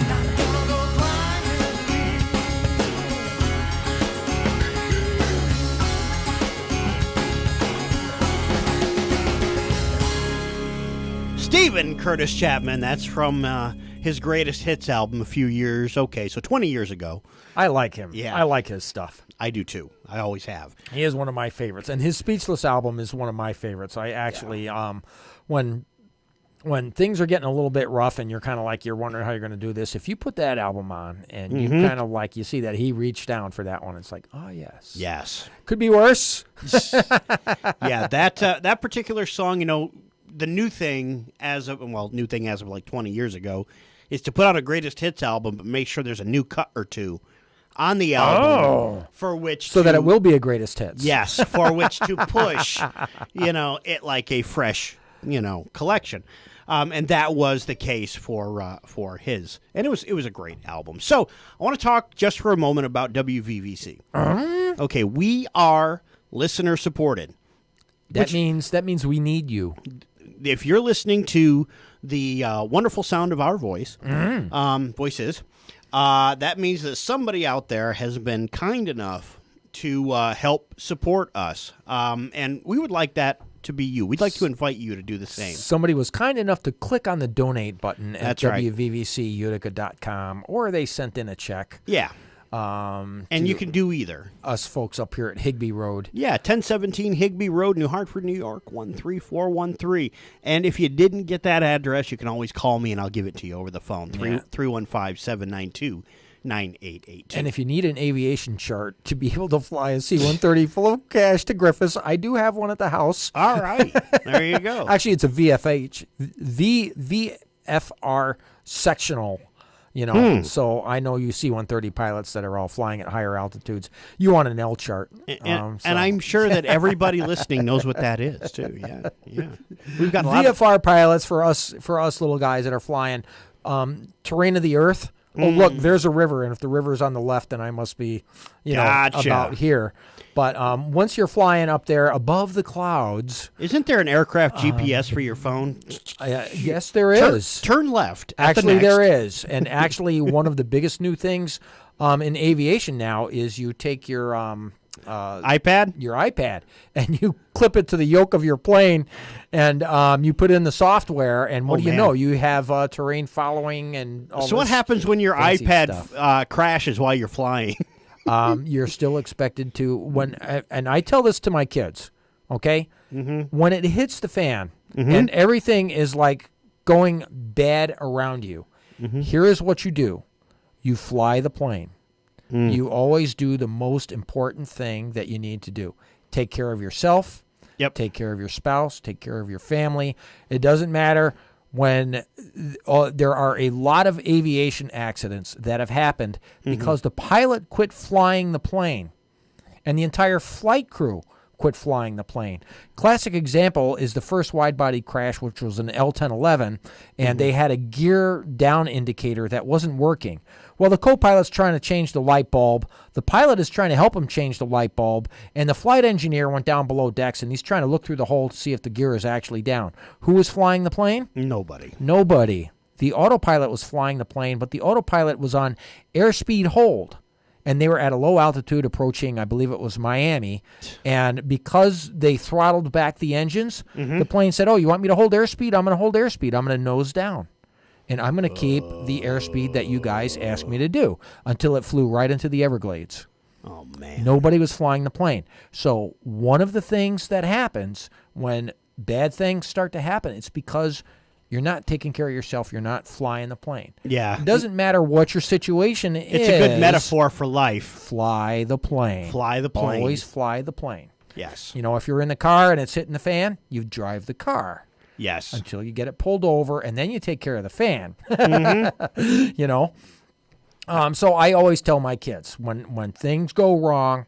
Not gonna go quietly.
Stephen Curtis Chapman. That's from his greatest hits album a few years. Okay, so 20 years ago.
I like him.
Yeah.
I like his stuff.
I do too. I always have.
He is one of my favorites, and his Speechless album is one of my favorites. I actually, when things are getting a little bit rough and you're kind of like you're wondering how you're going to do this, if you put that album on and you kind of like you see that he reached down for that one, it's like, oh yes,
Yes.
could be worse.
Yeah, that particular song, you know, the new thing as of like 20 years ago is to put out a greatest hits album, but make sure there's a new cut or two on the album for which
So that it will be a greatest hits.
Yes, for which to push, you know, it like a fresh, you know, collection. And that was the case for his. And it was a great album. So I want to talk just for a moment about WVVC. Okay, we are listener supported.
That means we need you.
If you're listening to the wonderful sound of our voices, that means that somebody out there has been kind enough to help support us. And we would like that to be you. We'd like to invite you to do the same.
Somebody was kind enough to click on the donate button at
That's right.
WVVCutica.com, or they sent in a check.
Yeah. And you can do either.
Us folks up here at Higbee Road.
Yeah, 1017 Higbee Road, New Hartford, New York, 13413. And if you didn't get that address, you can always call me and I'll give it to you over the phone, 315-792-9882.
And if you need an aviation chart to be able to fly a C-130 full of cash to Griffiths, I do have one at the house.
All right. There you go.
Actually, it's a VFR sectional. You know, so I know you C-130 pilots that are all flying at higher altitudes. You want an L chart.
And I'm sure that everybody listening knows what that is, too. Yeah. We've got a lot
VFR pilots for us little guys that are flying terrain of the earth. Oh, look, there's a river, and if the river is on the left, then I must be, about here. But once you're flying up there above the clouds...
Isn't there an aircraft GPS for your phone?
Yes, there is.
Turn left.
Actually, there is. And actually, one of the biggest new things in aviation now is you take your...
iPad?
Your iPad, and you clip it to the yoke of your plane, and you put in the software, and what do you know? You have terrain following and all.
So what happens when your iPad
stuff.
crashes while you're flying?
You're still expected to and I tell this to my kids, okay? When it hits the fan and everything is like going bad around you, here is what you do: you fly the plane. You always do the most important thing that you need to do. Take care of yourself.
Yep.
Take care of your spouse. Take care of your family. It doesn't matter when there are a lot of aviation accidents that have happened because the pilot quit flying the plane and the entire flight crew quit flying the plane. Classic example is the first wide-body crash, which was an L-1011, and they had a gear down indicator that wasn't working. Well, the co-pilot's trying to change the light bulb. The pilot is trying to help him change the light bulb, and the flight engineer went down below decks, and he's trying to look through the hole to see if the gear is actually down. Who was flying the plane? Nobody. The autopilot was flying the plane, but the autopilot was on airspeed hold. And they were at a low altitude approaching, I believe it was Miami. And because they throttled back the engines, the plane said, you want me to hold airspeed? I'm going to hold airspeed. I'm going to nose down. And I'm going to keep the airspeed that you guys asked me to do until it flew right into the Everglades.
Oh, man.
Nobody was flying the plane. So one of the things that happens when bad things start to happen, it's because you're not taking care of yourself. You're not flying the plane.
Yeah.
It doesn't matter what your situation is.
It's a good metaphor for life.
Fly the plane.
Fly the plane.
Always fly the plane.
Yes.
You know, if you're in the car and it's hitting the fan, you drive the car.
Yes.
Until you get it pulled over, and then you take care of the fan. You know? So I always tell my kids, when things go wrong,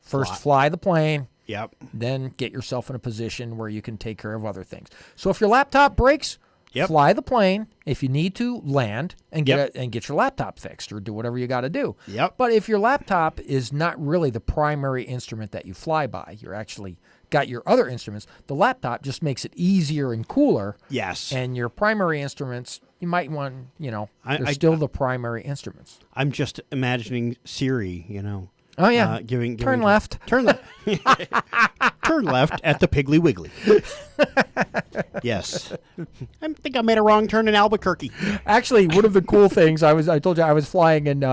first fly the plane.
Yep.
Then get yourself in a position where you can take care of other things. So if your laptop breaks, fly the plane. If you need to, land and get your laptop fixed or do whatever you got to do.
Yep.
But if your laptop is not really the primary instrument that you fly by, you're actually got your other instruments, the laptop just makes it easier and cooler.
Yes.
And your primary instruments, you might want, they're still the primary instruments.
I'm just imagining Siri,
Oh, yeah.
Turn
left.
Turn left. Turn left at the Piggly Wiggly. Yes. I think I made a wrong turn in Albuquerque.
Actually, one of the cool things, I told you I was flying and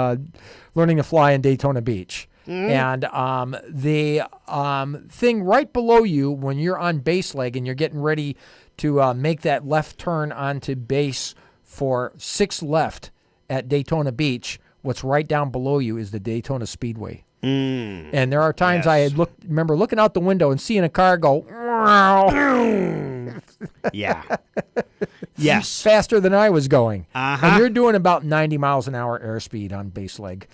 learning to fly in Daytona Beach. And the thing right below you when you're on base leg and you're getting ready to make that left turn onto base for 6 left at Daytona Beach, what's right down below you is the Daytona Speedway. And there are times I had remember looking out the window and seeing a car go,
yeah, yes,
faster than I was going. And you're doing about 90 miles an hour airspeed on base leg.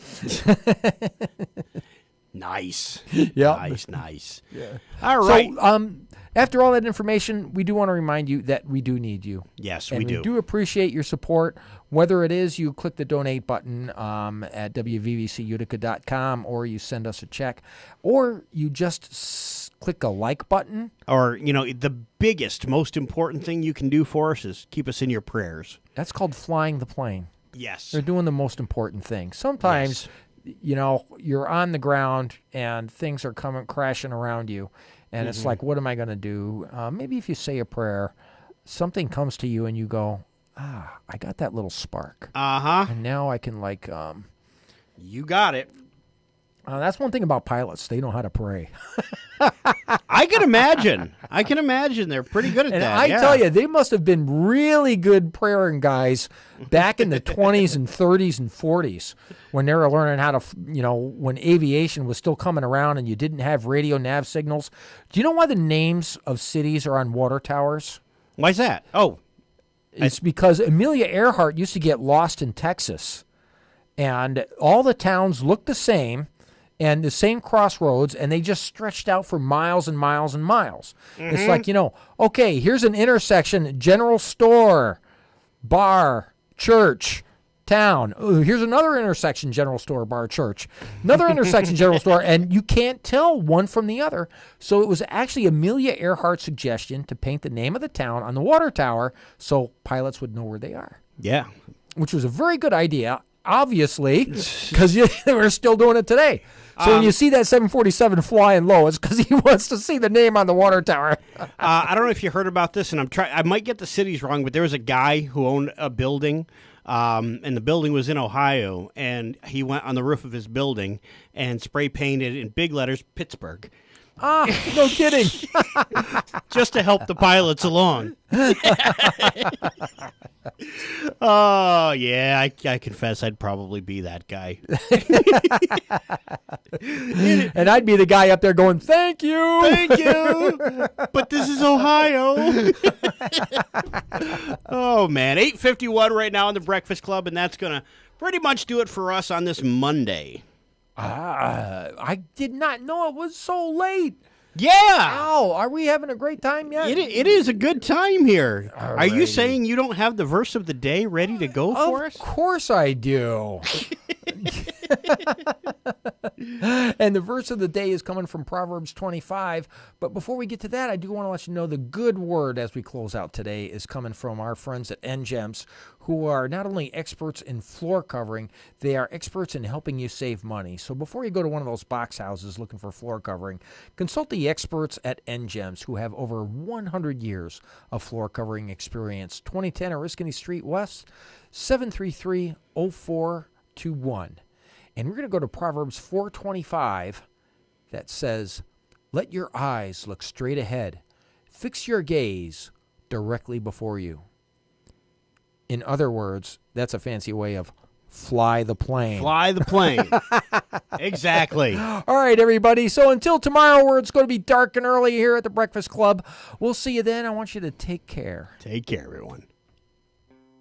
Nice.
Yeah.
Nice.
Yeah.
All right.
So, after all that information, we do want to remind you that we do need you.
Yes,
and
we do.
We do appreciate your support, whether it is you click the donate button at WVVCutica.com or you send us a check or you just click a like button.
Or, the biggest, most important thing you can do for us is keep us in your prayers.
That's called flying the plane.
Yes.
They're doing the most important thing. Sometimes, you're on the ground and things are coming crashing around you. And it's like, what am I going to do? Maybe if you say a prayer, something comes to you and you go, I got that little spark. And now I can
you got it.
That's one thing about pilots. They know how to pray.
I can imagine. They're pretty good at
and
that.
I tell you, they must have been really good praying guys back in the 20s and 30s and 40s when they were learning how to, when aviation was still coming around and you didn't have radio nav signals. Do you know why the names of cities are on water towers?
Why's that? Oh.
It's because Amelia Earhart used to get lost in Texas, and all the towns looked the same, and the same crossroads, and they just stretched out for miles and miles and miles. It's like, okay, here's an intersection, general store, bar, church, town. Ooh, here's another intersection, general store, bar, church. Another intersection, general store, and you can't tell one from the other. So it was actually Amelia Earhart's suggestion to paint the name of the town on the water tower so pilots would know where they are.
Yeah.
Which was a very good idea, obviously, because we're still doing it today. So when you see that 747 flying low, it's because he wants to see the name on the water tower.
I don't know if you heard about this, and I might get the cities wrong, but there was a guy who owned a building, and the building was in Ohio, and he went on the roof of his building and spray painted in big letters, Pittsburgh.
No kidding.
Just to help the pilots along. Oh, yeah, I confess I'd probably be that guy.
And I'd be the guy up there going, thank you.
Thank you. But this is Ohio. Oh, man. 8:51 right now on the Breakfast Club, and that's going to pretty much do it for us on this Monday.
I did not know it was so late.
Yeah.
Ow, are we having a great time yet?
It is a good time here.
Alrighty.
Are you saying you don't have the verse of the day ready to go for us?
Of course I do. And the verse of the day is coming from Proverbs 25. But before we get to that, I do want to let you know the good word as we close out today is coming from our friends at NGEMS, who are not only experts in floor covering, they are experts in helping you save money. So before you go to one of those box houses looking for floor covering, consult the experts at NGEMS, who have over 100 years of floor covering experience. 2010 Oriskany Street West, 733-0421. And we're going to go to Proverbs 4:25 that says, "Let your eyes look straight ahead. Fix your gaze directly before you." In other words, that's a fancy way of fly the plane.
Fly the plane. Exactly.
All right, everybody. So until tomorrow, where it's going to be dark and early here at the Breakfast Club, we'll see you then. I want you to take care.
Take care, everyone.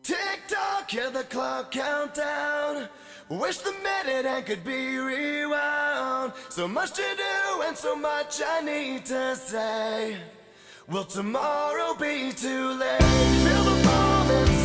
Tick-tock, hear the clock count down. Wish the minute hand could be rewound. So much to do and so much I need to say. Will tomorrow be too late? Feel the moment.